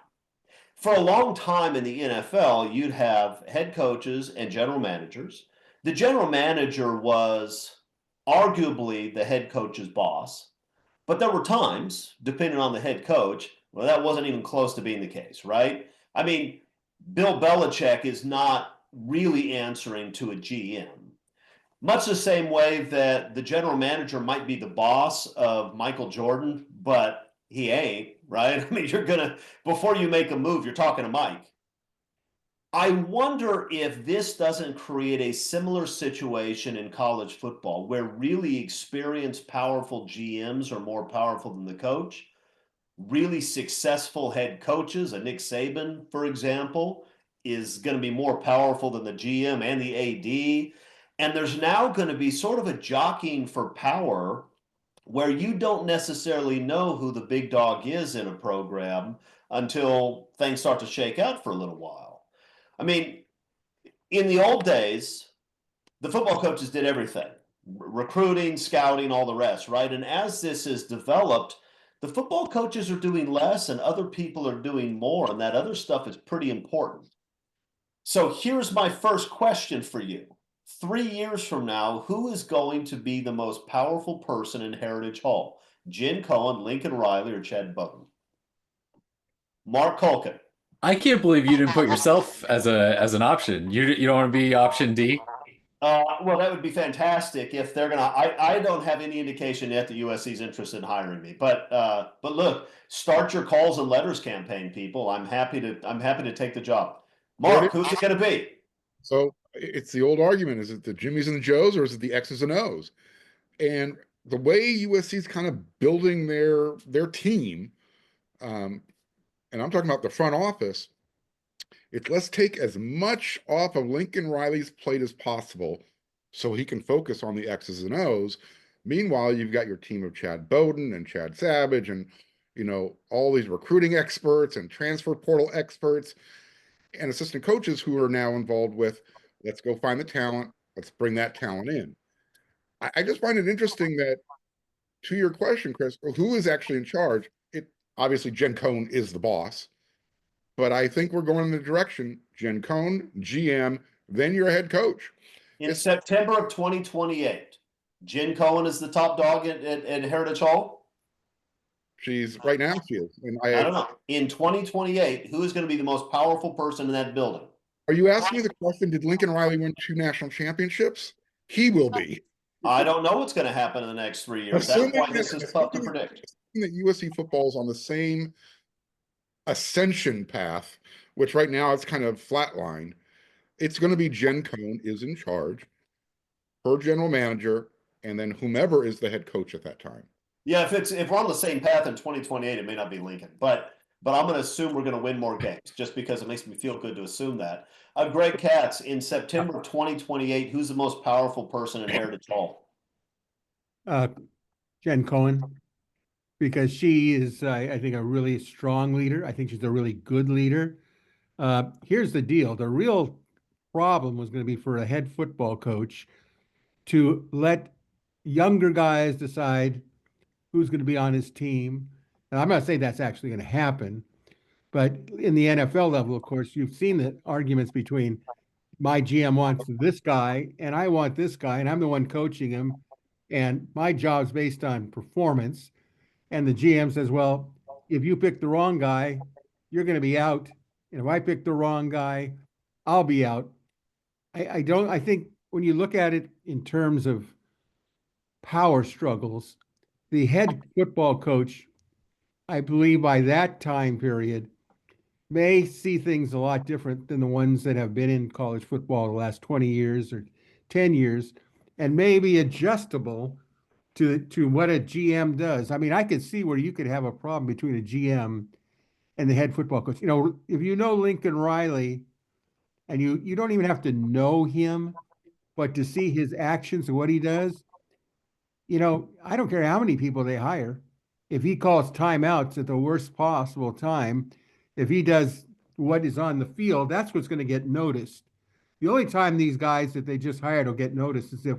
for a long time in the NFL, you'd have head coaches and general managers. The general manager was arguably the head coach's boss, but there were times, depending on the head coach, well, that wasn't even close to being the case, right? I mean, Bill Belichick is not really answering to a GM. Much the same way that the general manager might be the boss of Michael Jordan, but he ain't, right? I mean, before you make a move, you're talking to Mike. I wonder if this doesn't create a similar situation in college football where really experienced, powerful GMs are more powerful than the coach. Really successful head coaches, a Nick Saban, for example, is going to be more powerful than the GM and the AD. And there's now going to be sort of a jockeying for power where you don't necessarily know who the big dog is in a program until things start to shake out for a little while. I mean, in the old days, the football coaches did everything, recruiting, scouting, all the rest, right? And as this is developed, the football coaches are doing less and other people are doing more, and that other stuff is pretty important. So here's my first question for you. 3 years from now, who is going to be the most powerful person in Heritage Hall? Jen Cohen, Lincoln Riley, or Chad Bowden? Mark Culkin. I can't believe you didn't put yourself as an option. You don't want to be option D? Well, that would be fantastic if they're gonna. I don't have any indication yet that USC is interested in hiring me, but look, start your calls and letters campaign, people. I'm happy to take the job. Mark, who's it going to be? So it's the old argument: is it the Jimmies and the Joes, or is it the X's and O's? And the way USC is kind of building their team, and I'm talking about the front office, it's let's take as much off of Lincoln Riley's plate as possible so he can focus on the X's and O's. Meanwhile, you've got your team of Chad Bowden and Chad Savage and, all these recruiting experts and transfer portal experts and assistant coaches who are now involved with, let's go find the talent. Let's bring that talent in. I just find it interesting that, to your question, Chris, who is actually in charge? Obviously Jen Cohen is the boss. But I think we're going in the direction, Jen Cohen, GM, then you're a head coach. In September of 2028, Jen Cohen is the top dog at Heritage Hall? Right now she is. And I don't know. In 2028, who is going to be the most powerful person in that building? Are you asking me the question, did Lincoln Riley win 2 national championships? He will be. I don't know what's going to happen in the next 3 years. That's why this is tough to predict. That USC football is on the same ascension path, which right now it's kind of flatline. It's going to be Jen Cohen is in charge, her general manager, and then whomever is the head coach at that time. Yeah, if we're on the same path in 2028, it may not be Lincoln, but I'm going to assume we're going to win more games just because it makes me feel good to assume that. Greg Katz, in September of 2028, who's the most powerful person in Heritage Hall? Jen Cohen. Because she is, I think, a really strong leader. I think she's a really good leader. Here's the deal. The real problem was going to be for a head football coach to let younger guys decide who's going to be on his team. And I'm not saying that's actually going to happen, but in the NFL level, of course, you've seen the arguments between my GM wants this guy and I want this guy, and I'm the one coaching him, and my job's based on performance. And the GM says, well, if you pick the wrong guy, you're going to be out. And if I pick the wrong guy, I'll be out. I think when you look at it in terms of power struggles, the head football coach, I believe by that time period, may see things a lot different than the ones that have been in college football the last 20 years or 10 years, and may be adjustable to what a GM does. I mean, I could see where you could have a problem between a GM and the head football coach. If you know Lincoln Riley, and you don't even have to know him, but to see his actions and what he does, I don't care how many people they hire. if he calls timeouts at the worst possible time, if he does what is on the field, that's what's going to get noticed. The only time these guys that they just hired will get noticed is if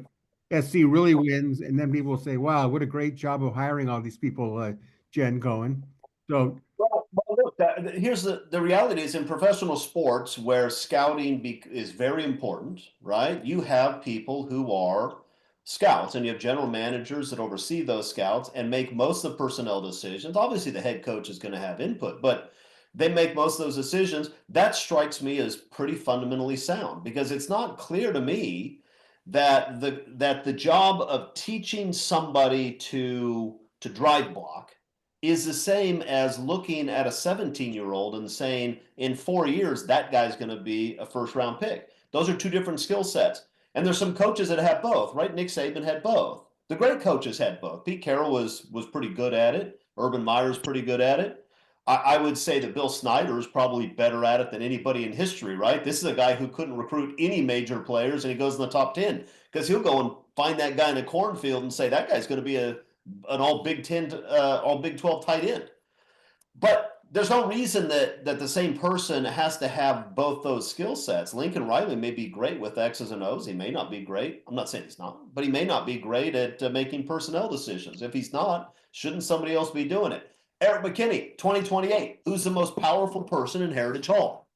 SC really wins, and then people will say, "Wow, what a great job of hiring all these people, Jen Cohen." So, well, look, here's the reality is in professional sports where scouting is very important, right? You have people who are scouts and you have general managers that oversee those scouts and make most of the personnel decisions. Obviously, the head coach is going to have input, but they make most of those decisions. That strikes me as pretty fundamentally sound because it's not clear to me that the job of teaching somebody to drive block is the same as looking at a 17-year-old and saying in 4 years that guy's going to be a first round pick. Those are two different skill sets. And there's some coaches that have both, right? Nick Saban had both. The great coaches had both. Pete Carroll was pretty good at it. Urban Meyer's pretty good at it. I would say that Bill Snyder is probably better at it than anybody in history, right? This is a guy who couldn't recruit any major players, and he goes in the top 10 because he'll go and find that guy in a cornfield and say that guy's going to be an all Big 10, all Big 12 tight end. But there's no reason that the same person has to have both those skill sets. Lincoln Riley may be great with X's and O's. He may not be great. I'm not saying he's not, but he may not be great at making personnel decisions. If he's not, shouldn't somebody else be doing it? Eric McKinney, 2028. Who's the most powerful person in Heritage Hall?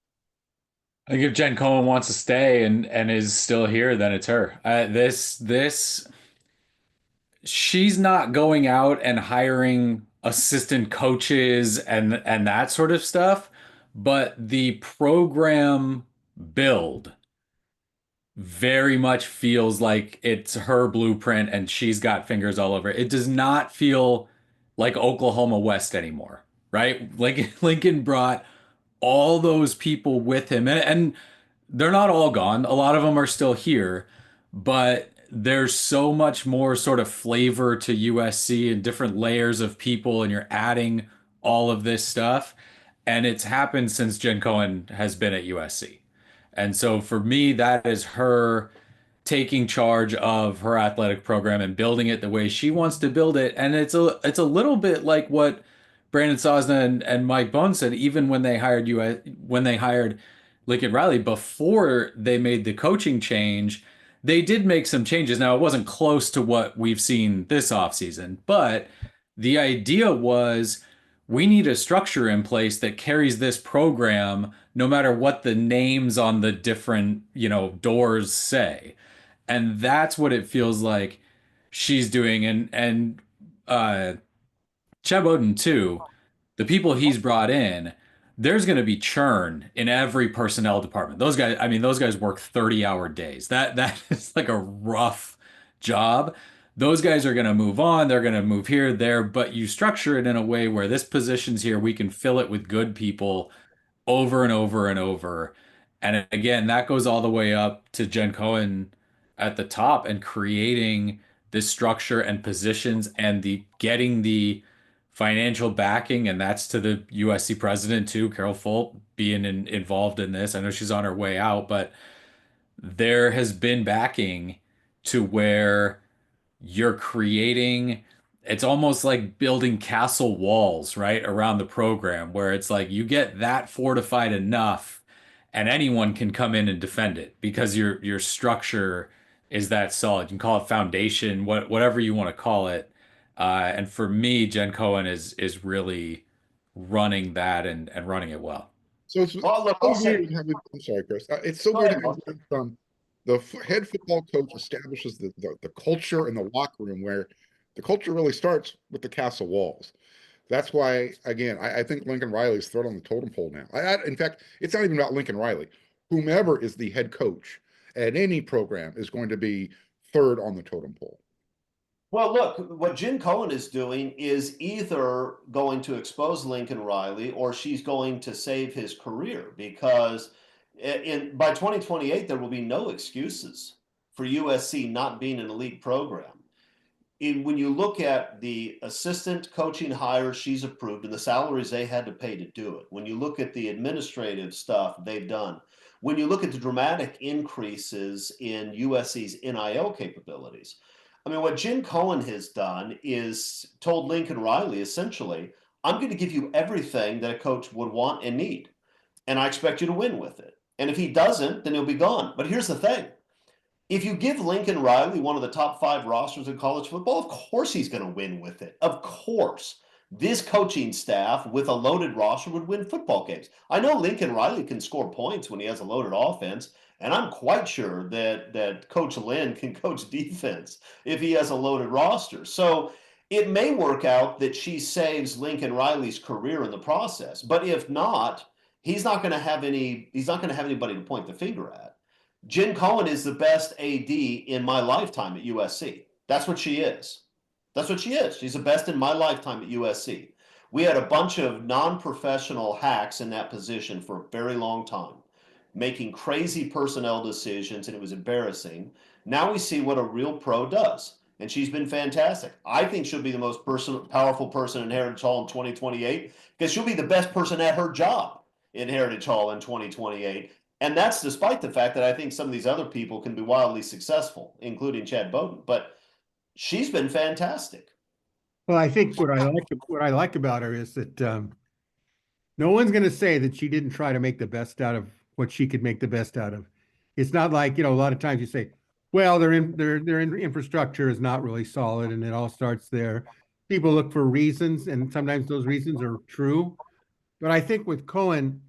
I think if Jen Cohen wants to stay and is still here, then it's her. This she's not going out and hiring assistant coaches and that sort of stuff, but the program build very much feels like it's her blueprint and she's got fingers all over it. It does not feel like Oklahoma West anymore, right? Like Lincoln brought all those people with him, and they're not all gone. A lot of them are still here, but there's so much more sort of flavor to USC and different layers of people, and you're adding all of this stuff. And it's happened since Jen Cohen has been at USC. And so for me, that is her taking charge of her athletic program and building it the way she wants to build it. And it's a little bit like what Brandon Sosna and Mike Bohn said, even when they hired when they hired Lincoln Riley before they made the coaching change, they did make some changes. Now it wasn't close to what we've seen this offseason, but the idea was we need a structure in place that carries this program no matter what the names on the different, doors say. And that's what it feels like she's doing. And Cheb Oden too, the people he's brought in, there's going to be churn in every personnel department. Those guys, I mean, those guys work 30-hour days. That is like a rough job. Those guys are going to move on. They're going to move here, there, but you structure it in a way where this position's here. We can fill it with good people over and over and over. And again, that goes all the way up to Jen Cohen at the top and creating this structure and positions and the getting the financial backing. And that's to the USC president too, Carol Folt being involved in this. I know she's on her way out, but there has been backing to where you're creating, it's almost like building castle walls right around the program where it's like you get that fortified enough and anyone can come in and defend it because your structure is that solid. You can call it foundation, whatever you want to call it. And for me, Jen Cohen is really running that and running it well. So it's Well, look, so I'll say, weird having, I'm sorry, Chris. It's so go weird ahead, Mark. having from the head football coach establishes the culture in the locker room where the culture really starts with the castle walls. That's why, again, I think Lincoln Riley is third on the totem pole now. In fact, it's not even about Lincoln Riley. Whomever is the head coach at any program is going to be third on the totem pole. Well, look, what Jen Cohen is doing is either going to expose Lincoln Riley or she's going to save his career because by 2028 there will be no excuses for USC not being an elite program. When you look at the assistant coaching hires she's approved and the salaries they had to pay to do it, when you look at the administrative stuff they've done, when you look at the dramatic increases in USC's NIL capabilities, I mean, what Jim Cohen has done is told Lincoln Riley, essentially, I'm going to give you everything that a coach would want and need, and I expect you to win with it. And if he doesn't, then he'll be gone. But here's the thing. If you give Lincoln Riley one of the top 5 rosters in college football, of course he's going to win with it. Of course. This coaching staff with a loaded roster would win football games. I know Lincoln Riley can score points when he has a loaded offense, and I'm quite sure that Coach Lynn can coach defense if he has a loaded roster. So it may work out that she saves Lincoln Riley's career in the process. But if not, he's not going to have anybody to point the finger at. Jen Cohen is the best AD in my lifetime at USC. That's what she is. That's what she is. She's the best in my lifetime at USC. We had a bunch of non-professional hacks in that position for a very long time, making crazy personnel decisions, and it was embarrassing. Now we see what a real pro does, and she's been fantastic. I think she'll be the most powerful person in Heritage Hall in 2028 because she'll be the best person at her job in Heritage Hall in 2028. And that's despite the fact that I think some of these other people can be wildly successful, including Chad Bowden. But she's been fantastic. Well, I think what I like about her is that no one's going to say that she didn't try to make the best out of what she could make the best out of. It's not like, a lot of times you say, well, their infrastructure is not really solid, and it all starts there. People look for reasons, and sometimes those reasons are true. But I think with Cohen,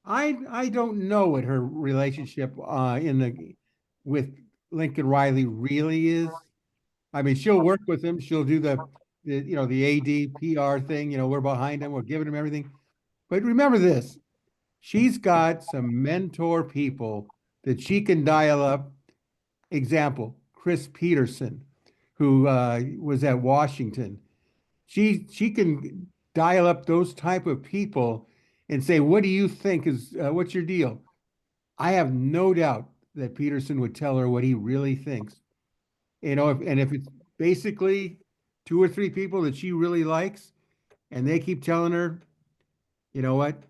I don't know what her relationship with Lincoln Riley really is. I mean, she'll work with him. She'll do the AD PR thing. We're behind him. We're giving him everything. But remember this: she's got some mentor people that she can dial up. Example: Chris Peterson, who was at Washington. She can dial up those type of people and say, what do you think what's your deal? I have no doubt that Peterson would tell her what he really thinks. If it's basically 2 or 3 people that she really likes, and they keep telling her, you know what,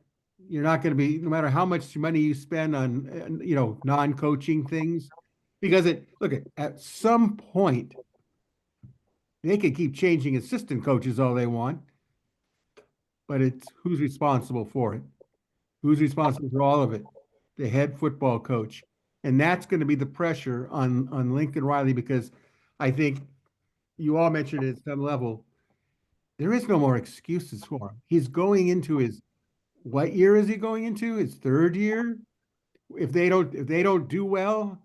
you're not going to be, no matter how much money you spend on, non-coaching things, because at some point, they could keep changing assistant coaches all they want, but it's who's responsible for it? Who's responsible for all of it? The head football coach. And that's going to be the pressure on Lincoln Riley, because I think you all mentioned it at some level, there is no more excuses for him. He's going into what year is he going into? His 3rd year? If they don't do well,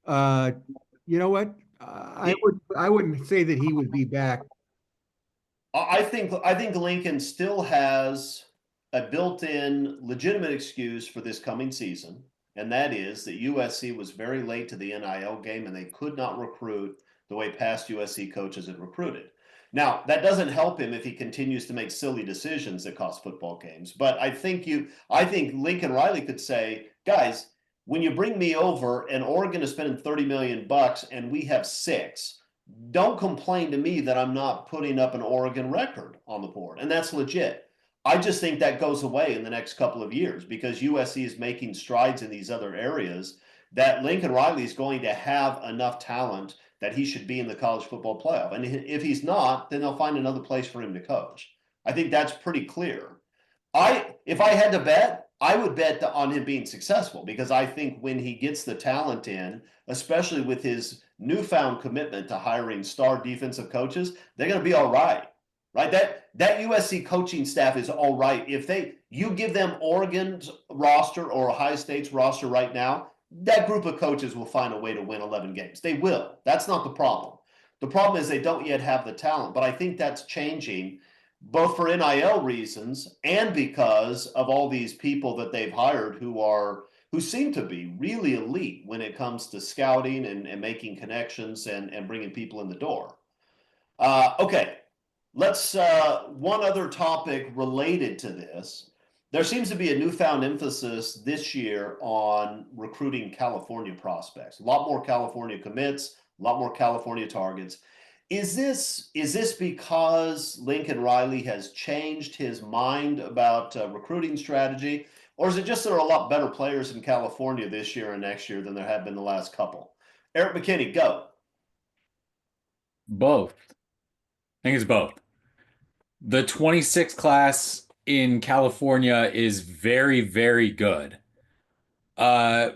you know what? I wouldn't say that he would be back. I think Lincoln still has a built-in legitimate excuse for this coming season, and that is that USC was very late to the NIL game and they could not recruit the way past USC coaches had recruited. Now, that doesn't help him if he continues to make silly decisions that cost football games. But I think Lincoln Riley could say, guys, when you bring me over and Oregon is spending $30 million and we have 6, don't complain to me that I'm not putting up an Oregon record on the board. And that's legit. I just think that goes away in the next couple of years because USC is making strides in these other areas that Lincoln Riley is going to have enough talent that he should be in the college football playoff. And if he's not, then they'll find another place for him to coach. I think that's pretty clear. If I had to bet, I would bet on him being successful because I think when he gets the talent in, especially with his newfound commitment to hiring star defensive coaches, they're going to be all right. Right? That USC coaching staff is all right. If you give them Oregon's roster or Ohio State's roster right now, that group of coaches will find a way to win 11 games. They will. That's not the problem. The problem is they don't yet have the talent. But I think that's changing both for NIL reasons and because of all these people that they've hired who seem to be really elite when it comes to scouting and making connections and bringing people in the door. Okay. Let's one other topic related to this. There seems to be a newfound emphasis this year on recruiting California prospects. A lot more California commits, a lot more California targets. Is this because Lincoln Riley has changed his mind about recruiting strategy, or is it just there are a lot better players in California this year and next year than there have been the last couple? Eric McKinney, go. Both. I think it's both. The 26 class in California is very, very good. Uh,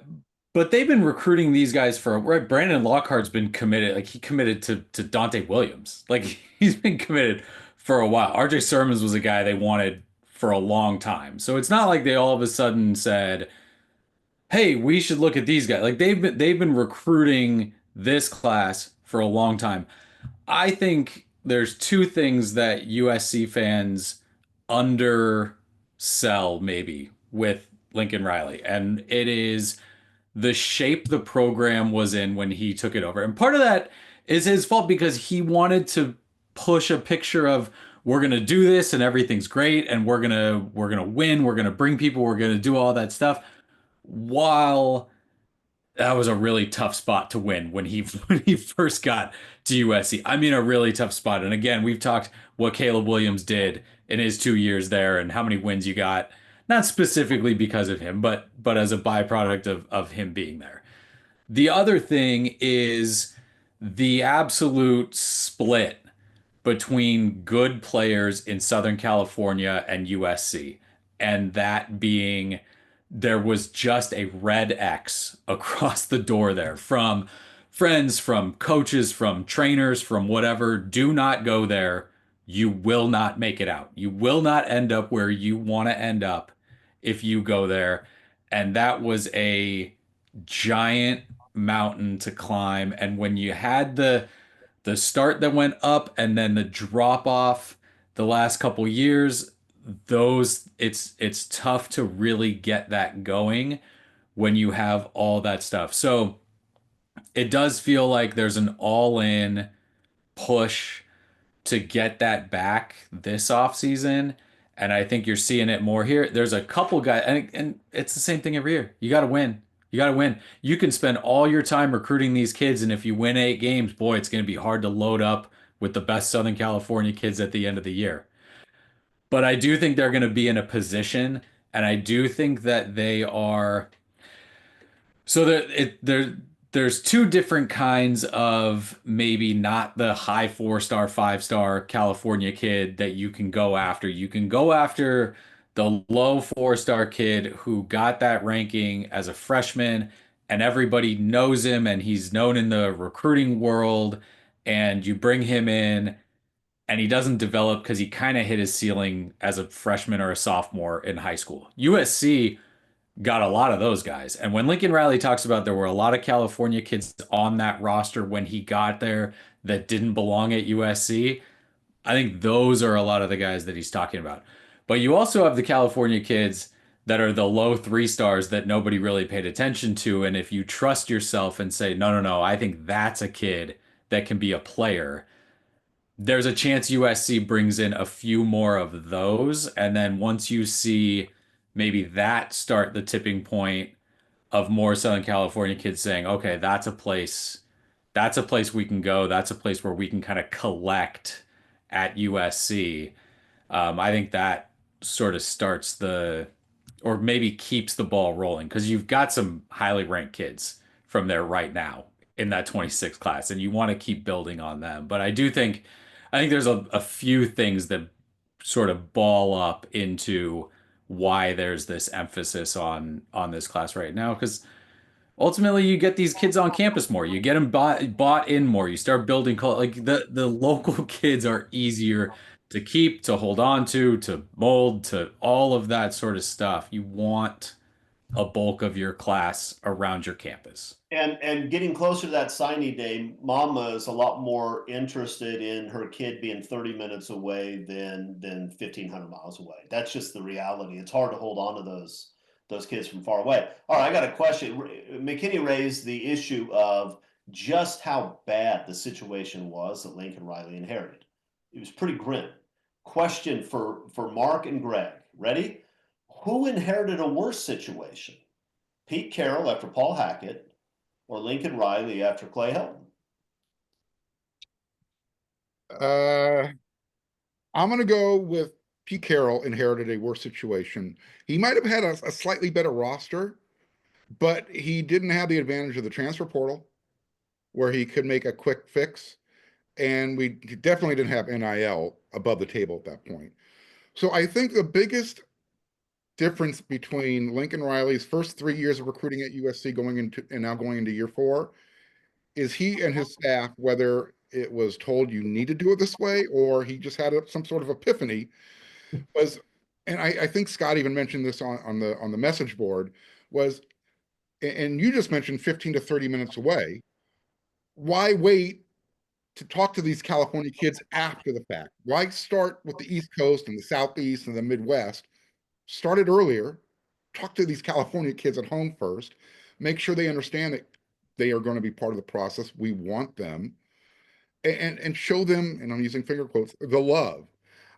but they've been recruiting these guys for right. Brandon Lockhart's been committed. Like he committed to Dante Williams. Like he's been committed for a while. RJ Sermons was a guy they wanted for a long time. So it's not like they all of a sudden said, "Hey, we should look at these guys." Like they've been recruiting this class for a long time. I think there's two things that USC fans undersell maybe with Lincoln Riley, and it is the shape the program was in when he took it over. And part of that is his fault because he wanted to push a picture of we're going to do this and everything's great and we're going to win, we're going to bring people, we're going to do all that stuff while that was a really tough spot to win when he when he first got to USC. I mean, a really tough spot. And again, we've talked what Caleb Williams did in his 2 years there and how many wins you got, not specifically because of him, but as a byproduct of him being there. The other thing is the absolute split between good players in Southern California and USC, and that being there was just a red X across the door there from friends, from coaches, from trainers, from whatever. Do not go there. You will not make it out. You will not end up where you want to end up if you go there. And that was a giant mountain to climb. And when you had the start that went up and then the drop off the last couple years, those it's tough to really get that going when you have all that stuff. So it does feel like there's an all-in push to get that back this offseason. And I think you're seeing it more here. There's a couple guys, and it's the same thing every year. You got to win. You got to win. You can spend all your time recruiting these kids, and if you win 8 games, boy, it's going to be hard to load up with the best Southern California kids at the end of the year. But I do think they're going to be in a position, and I do think that they are. So there's two different kinds of maybe not the high 4-star, 5-star California kid that you can go after. You can go after the low 4-star kid who got that ranking as a freshman and everybody knows him and he's known in the recruiting world, and you bring him in and he doesn't develop because he kind of hit his ceiling as a freshman or a sophomore in high school. USC got a lot of those guys. And when Lincoln Riley talks about there were a lot of California kids on that roster when he got there that didn't belong at USC, I think those are a lot of the guys that he's talking about. But you also have the California kids that are the low 3-stars that nobody really paid attention to. And if you trust yourself and say, no, no, no, I think that's a kid that can be a player, there's a chance USC brings in a few more of those. And then once you see maybe that start the tipping point of more Southern California kids saying, okay, that's a place we can go. That's a place where we can kind of collect at USC. I think that sort of starts or maybe keeps the ball rolling because you've got some highly ranked kids from there right now in that 26 class, and you want to keep building on them. But I think there's a few things that sort of ball up into why there's this emphasis on this class right now. Because ultimately, you get these kids on campus more, you get them bought in more, you start building like the local kids are easier to keep, to hold on to mold, to all of that sort of stuff. You want a bulk of your class around your campus. And getting closer to that signing day, Mama is a lot more interested in her kid being 30 minutes away than 1,500 miles away. That's just the reality. It's hard to hold on to those kids from far away. All right, I got a question. McKinney raised the issue of just how bad the situation was that Lincoln Riley inherited. It was pretty grim. Question for Mark and Greg. Ready? Who inherited a worse situation? Pete Carroll after Paul Hackett, or Lincoln Riley after Clay Helton? I'm going to go with Pete Carroll inherited a worse situation. He might have had a slightly better roster, but he didn't have the advantage of the transfer portal where he could make a quick fix. and we definitely didn't have NIL above the table at that point. So I think the biggest difference between Lincoln Riley's first 3 years of recruiting at USC going into and now going into year 4 is he and his staff, whether it was told you need to do it this way or he just had some sort of epiphany, was, and I think Scott even mentioned this on the message board, was, and you just mentioned 15 to 30 minutes away. Why wait to talk to these California kids after the fact? Why start with the East Coast and the Southeast and the Midwest? Start it earlier, talk to these California kids at home first, make sure they understand that they are going to be part of the process. We want them, and show them, and I'm using finger quotes, the love.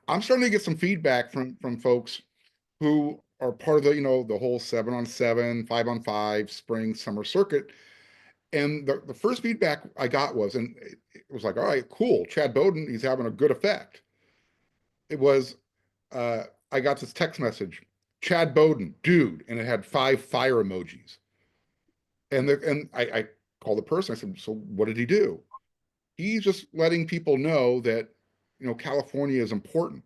I'm starting to get some feedback from folks who are part of the, the whole 7-on-7, 5-on-5, spring, summer circuit. And the first feedback I got was, and it was like, all right, cool, Chad Bowden, he's having a good effect. It was, I got this text message, Chad Bowden, dude, and it had 5 fire emojis. And I called the person, I said, so what did he do? He's just letting people know that, California is important.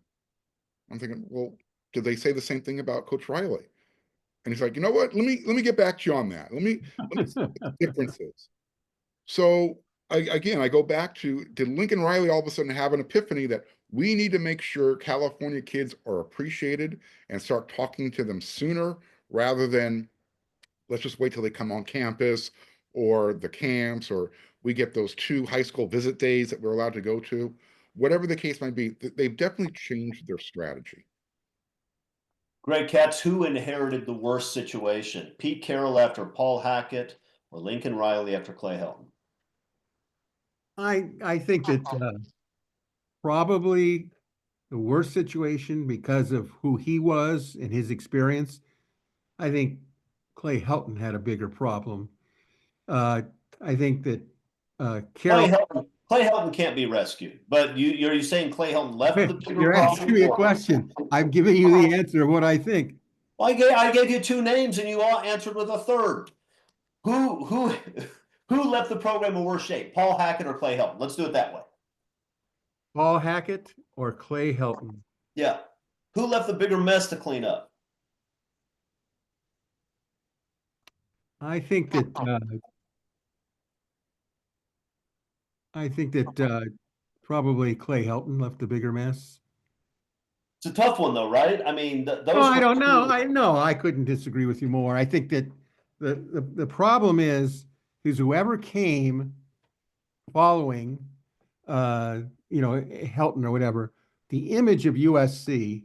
I'm thinking, well, did they say the same thing about Coach Riley? And he's like, you know what? Let me get back to you on that. Let me see what the difference is. So I go back to, did Lincoln Riley all of a sudden have an epiphany that we need to make sure California kids are appreciated and start talking to them sooner rather than let's just wait till they come on campus or the camps, or we get those 2 high school visit days that we're allowed to go to, whatever the case might be. They've definitely changed their strategy. Greg Katz, who inherited the worst situation? Pete Carroll after Paul Hackett or Lincoln Riley after Clay Helton? I think that probably the worst situation because of who he was and his experience. I think Clay Helton had a bigger problem. I think that Carroll. Clay Helton can't be rescued, but you're saying Clay Helton left the bigger You're asking me a question. I'm giving you the answer of what I think. Well, I gave you 2 names and you all answered with a third. Who left the program in worse shape? Paul Hackett or Clay Helton? Let's do it that way. Paul Hackett or Clay Helton? Yeah. Who left the bigger mess to clean up? I think that probably Clay Helton left the bigger mess. It's a tough one, though, right? I mean, those. Oh, I don't know. I know. I couldn't disagree with you more. I think that the problem is whoever came following, Helton or whatever, the image of USC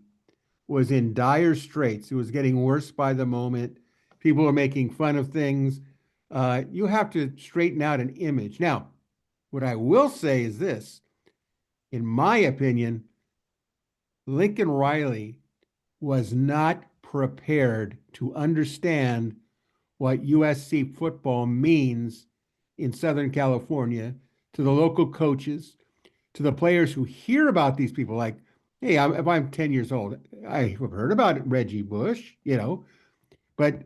was in dire straits. It was getting worse by the moment. People were making fun of things. You have to straighten out an image. Now, what I will say is this, in my opinion, Lincoln Riley was not prepared to understand what USC football means in Southern California to the local coaches, to the players who hear about these people like, hey, if I'm 10 years old, I've heard about Reggie Bush, but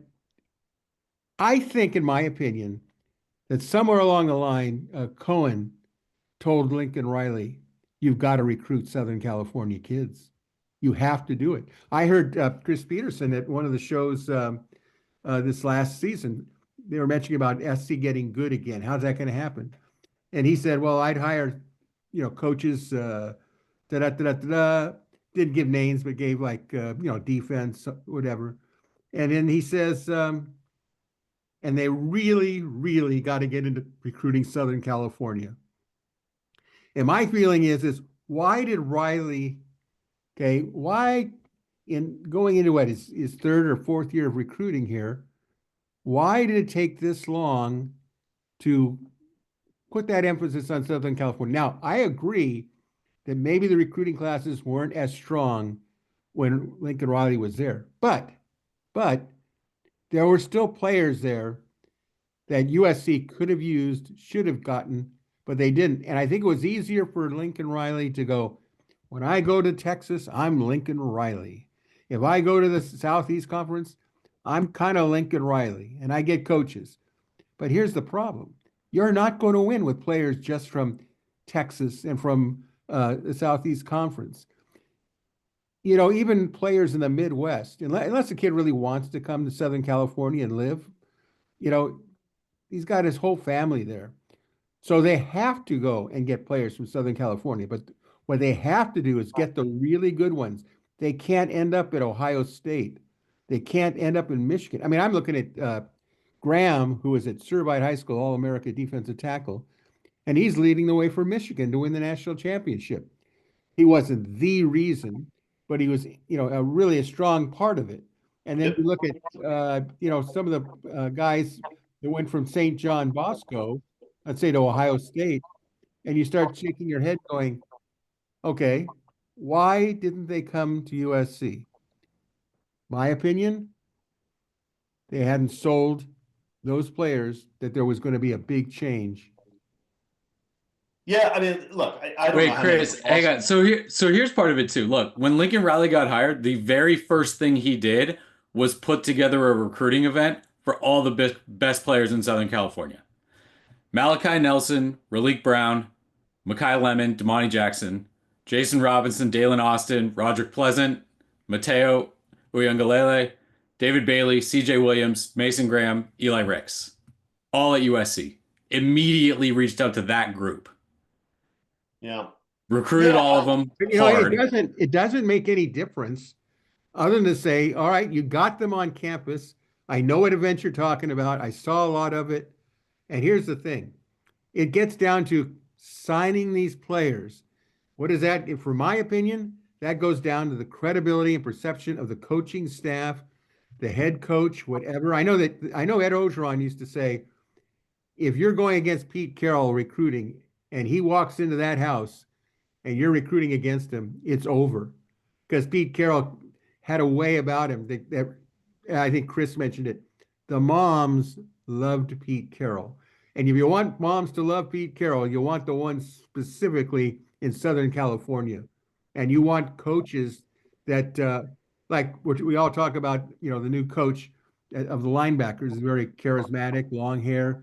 I think, in my opinion, that somewhere along the line, Cohen told Lincoln Riley, you've got to recruit Southern California kids. You have to do it. I heard Chris Peterson at one of the shows this last season. They were mentioning about SC getting good again. How's that going to happen? And he said, well, I'd hire, coaches, didn't give names, but gave like, defense, whatever. And then he says, and they really, really got to get into recruiting Southern California. And my feeling is why did Riley, why in going into his 3rd or 4th year of recruiting here, why did it take this long to put that emphasis on Southern California? Now, I agree that maybe the recruiting classes weren't as strong when Lincoln Riley was there, but there were still players there that USC could have used, should have gotten, but they didn't. And I think it was easier for Lincoln Riley to go, when I go to Texas, I'm Lincoln Riley. If I go to the Southeast Conference, I'm kind of Lincoln Riley, and I get coaches. But here's the problem. You're not going to win with players just from Texas and from the Southeast Conference. You know, even players in the Midwest, unless a kid really wants to come to Southern California and live, you know, he's got his whole family there. So they have to go and get players from Southern California. But what they have to do is get the really good ones. They can't end up at Ohio State. They can't end up in Michigan. I mean, I'm looking at Graham, who is at Servite High School, All-America defensive tackle, and he's leading the way for Michigan to win the national championship. He wasn't the reason, but he was, you know, really a strong part of it. And then Yep. you look at, you know, some of the guys that went from St. John Bosco, let's say to Ohio State, and you start shaking your head going, okay, why didn't they come to USC? My opinion, they hadn't sold those players that there was going to be a big change. Yeah, I mean, look, I don't know Wait, how many Chris, hang on. So here's part of it too. Look, when Lincoln Riley got hired, the very first thing he did was put together a recruiting event for all the best players in Southern California. Malachi Nelson, Raleek Brown, Makai Lemon, Damani Jackson, Jason Robinson, Dalen Austin, Roderick Pleasant, Mateo Uyangalele, David Bailey, CJ Williams, Mason Graham, Eli Ricks, all at USC. Immediately reached out to that group. Yeah. Recruited Yeah, all of them You know, hard. it doesn't make any difference other than to say, all right, you got them on campus. I know what event you're talking about. I saw a lot of it. And here's the thing. It gets down to signing these players. What is that? For my opinion, that goes down to the credibility and perception of the coaching staff, the head coach, whatever. I know Ed Ogeron used to say, if you're going against Pete Carroll recruiting and he walks into that house and you're recruiting against him, it's over. Because Pete Carroll had a way about him that I think Chris mentioned it. The moms loved Pete Carroll. And if you want moms to love Pete Carroll, you want the ones specifically in Southern California. And you want coaches that, like we all talk about, you know, the new coach of the linebackers is very charismatic, long hair.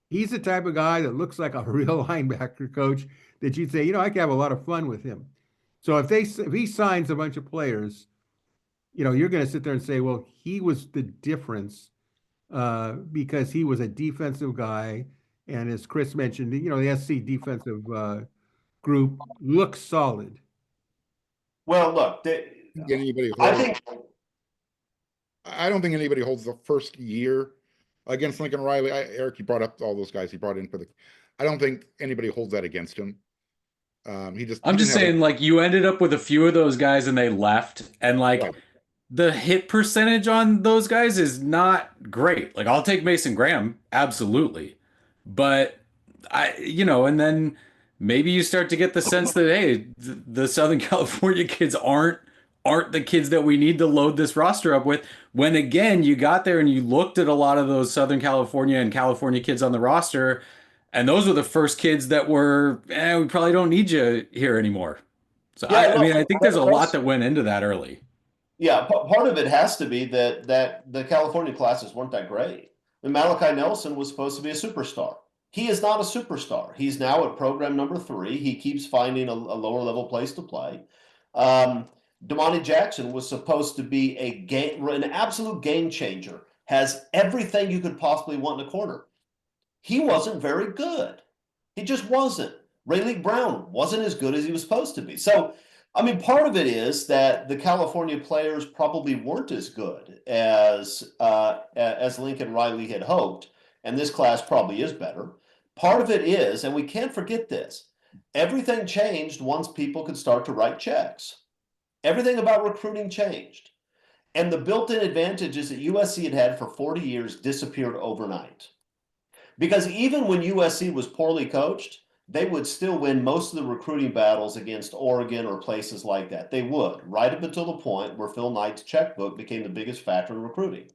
He's the type of guy that looks like a real linebacker coach that you'd say, you know, I could have a lot of fun with him. So if he signs a bunch of players, you know, you're going to sit there and say, well, he was the difference because he was a defensive guy. And as Chris mentioned, you know, the SC defensive group looks solid. Well, look, Anybody I hold, think I don't think anybody holds the first year against Lincoln Riley. Eric, you brought up all those guys he brought in for the. I don't think anybody holds that against him. I'm He just didn't have saying, like, you ended up with a few of those guys and they left. And, like, Right. the hit percentage on those guys is not great. Like, I'll take Mason Graham, absolutely. But, you know, and then maybe you start to get the sense that, hey, the Southern California kids aren't the kids that we need to load this roster up with. When, again, you got there and you looked at a lot of those Southern California and California kids on the roster, and those were the first kids that were, we probably don't need you here anymore. So Yeah, I mean, no, I think there's a lot that's- that went into that early. Yeah, part of it has to be that the California classes weren't that great. I mean, Malachi Nelson was supposed to be a superstar. He is not a superstar. He's now at program number 3. He keeps finding a lower level place to play. Damani Jackson was supposed to be an absolute game changer. Has everything you could possibly want in a corner. He wasn't very good. He just wasn't. Raleek Brown wasn't as good as he was supposed to be. So, I mean, part of it is that the California players probably weren't as good as Lincoln Riley had hoped, and this class probably is better. Part of it is, and we can't forget this, everything changed once people could start to write checks. Everything about recruiting changed. And the built-in advantages that USC had for 40 years disappeared overnight. Because even when USC was poorly coached, they would still win most of the recruiting battles against Oregon or places like that. They would, right up until the point where Phil Knight's checkbook became the biggest factor in recruiting.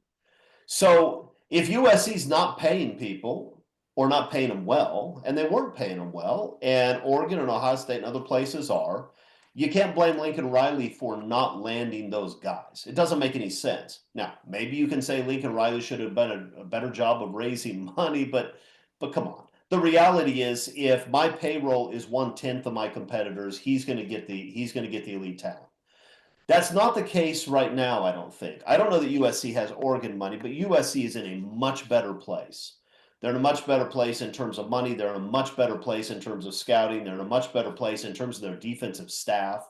So if USC's not paying people or not paying them well, and they weren't paying them well, and Oregon and Ohio State and other places are, you can't blame Lincoln Riley for not landing those guys. It doesn't make any sense. Now, maybe you can say Lincoln Riley should have done a better job of raising money, but come on. the reality is, if my payroll is 1/10 of my competitors, he's going to get the elite talent. That's not the case right now, I don't think. I don't know that USC has Oregon money, but USC is in a much better place. They're in a much better place in terms of money. They're in a much better place in terms of scouting. They're in a much better place in terms of their defensive staff.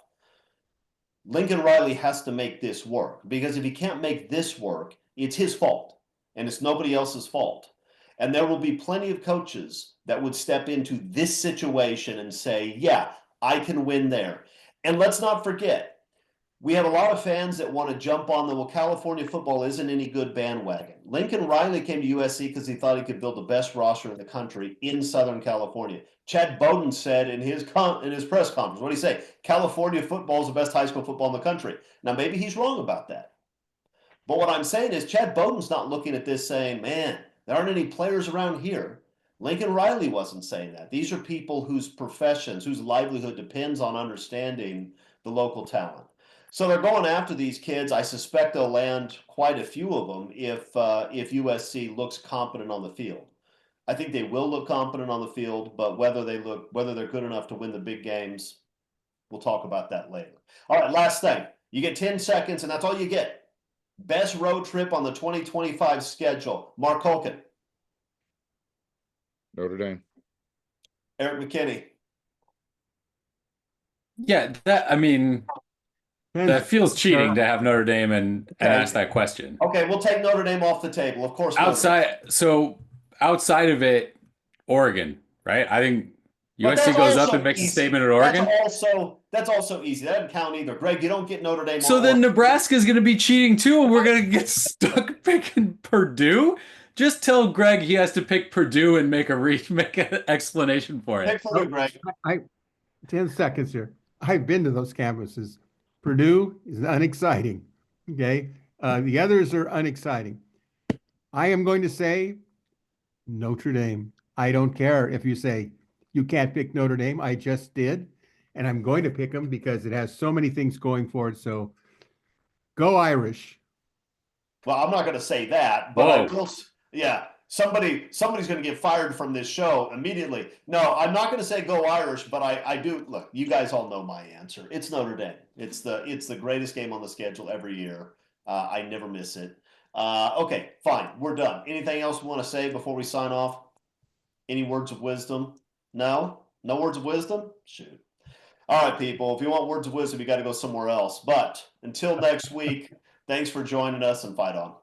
Lincoln Riley has to make this work, because if he can't make this work, it's his fault and it's nobody else's fault. And there will be plenty of coaches that would step into this situation and say, yeah, I can win there. And let's not forget, we have a lot of fans that want to jump on the, well, California football isn't any good bandwagon. Lincoln Riley came to USC because he thought he could build the best roster in the country in Southern California. Chad Bowden said in his press conference, what did he say? California football is the best high school football in the country. Now, maybe he's wrong about that. But what I'm saying is Chad Bowden's not looking at this saying, man, there aren't any players around here. Lincoln Riley wasn't saying that. These are people whose professions, whose livelihood depends on understanding the local talent. So they're going after these kids. I suspect they'll land quite a few of them if USC looks competent on the field. I think they will look competent on the field, but whether they're good enough to win the big games, we'll talk about that later. All right, last thing. You get 10 seconds, and that's all you get. Best road trip on the 2025 schedule. Mark Holken. Notre Dame. Eric McKinney. Yeah, that feels cheating to have Notre Dame and ask that question. Okay, we'll take Notre Dame off the table. Of course. Outside of it, Oregon, right? I think USC goes up and makes a statement at Oregon. That's also easy. That doesn't count either. Greg, you don't get Notre Dame. So then Nebraska is going to be cheating too, and we're going to get stuck picking Purdue. Just tell Greg he has to pick Purdue and make an explanation for it. Pick Purdue, Greg. 10 seconds here. I've been to those campuses. Purdue is unexciting. Okay. The others are unexciting. I am going to say Notre Dame. I don't care if you say you can't pick Notre Dame. I just did. And I'm going to pick them because it has so many things going for it. So go Irish. Well, I'm not going to say that, but I will. Yeah. Somebody's going to get fired from this show immediately. No, I'm not going to say go Irish, but I do. Look, you guys all know my answer. It's Notre Dame. It's the greatest game on the schedule every year. I never miss it. Okay, fine. We're done. Anything else we want to say before we sign off? Any words of wisdom? No? No words of wisdom? Shoot. All right, people. If you want words of wisdom, you got to go somewhere else. But until next week, thanks for joining us and fight on.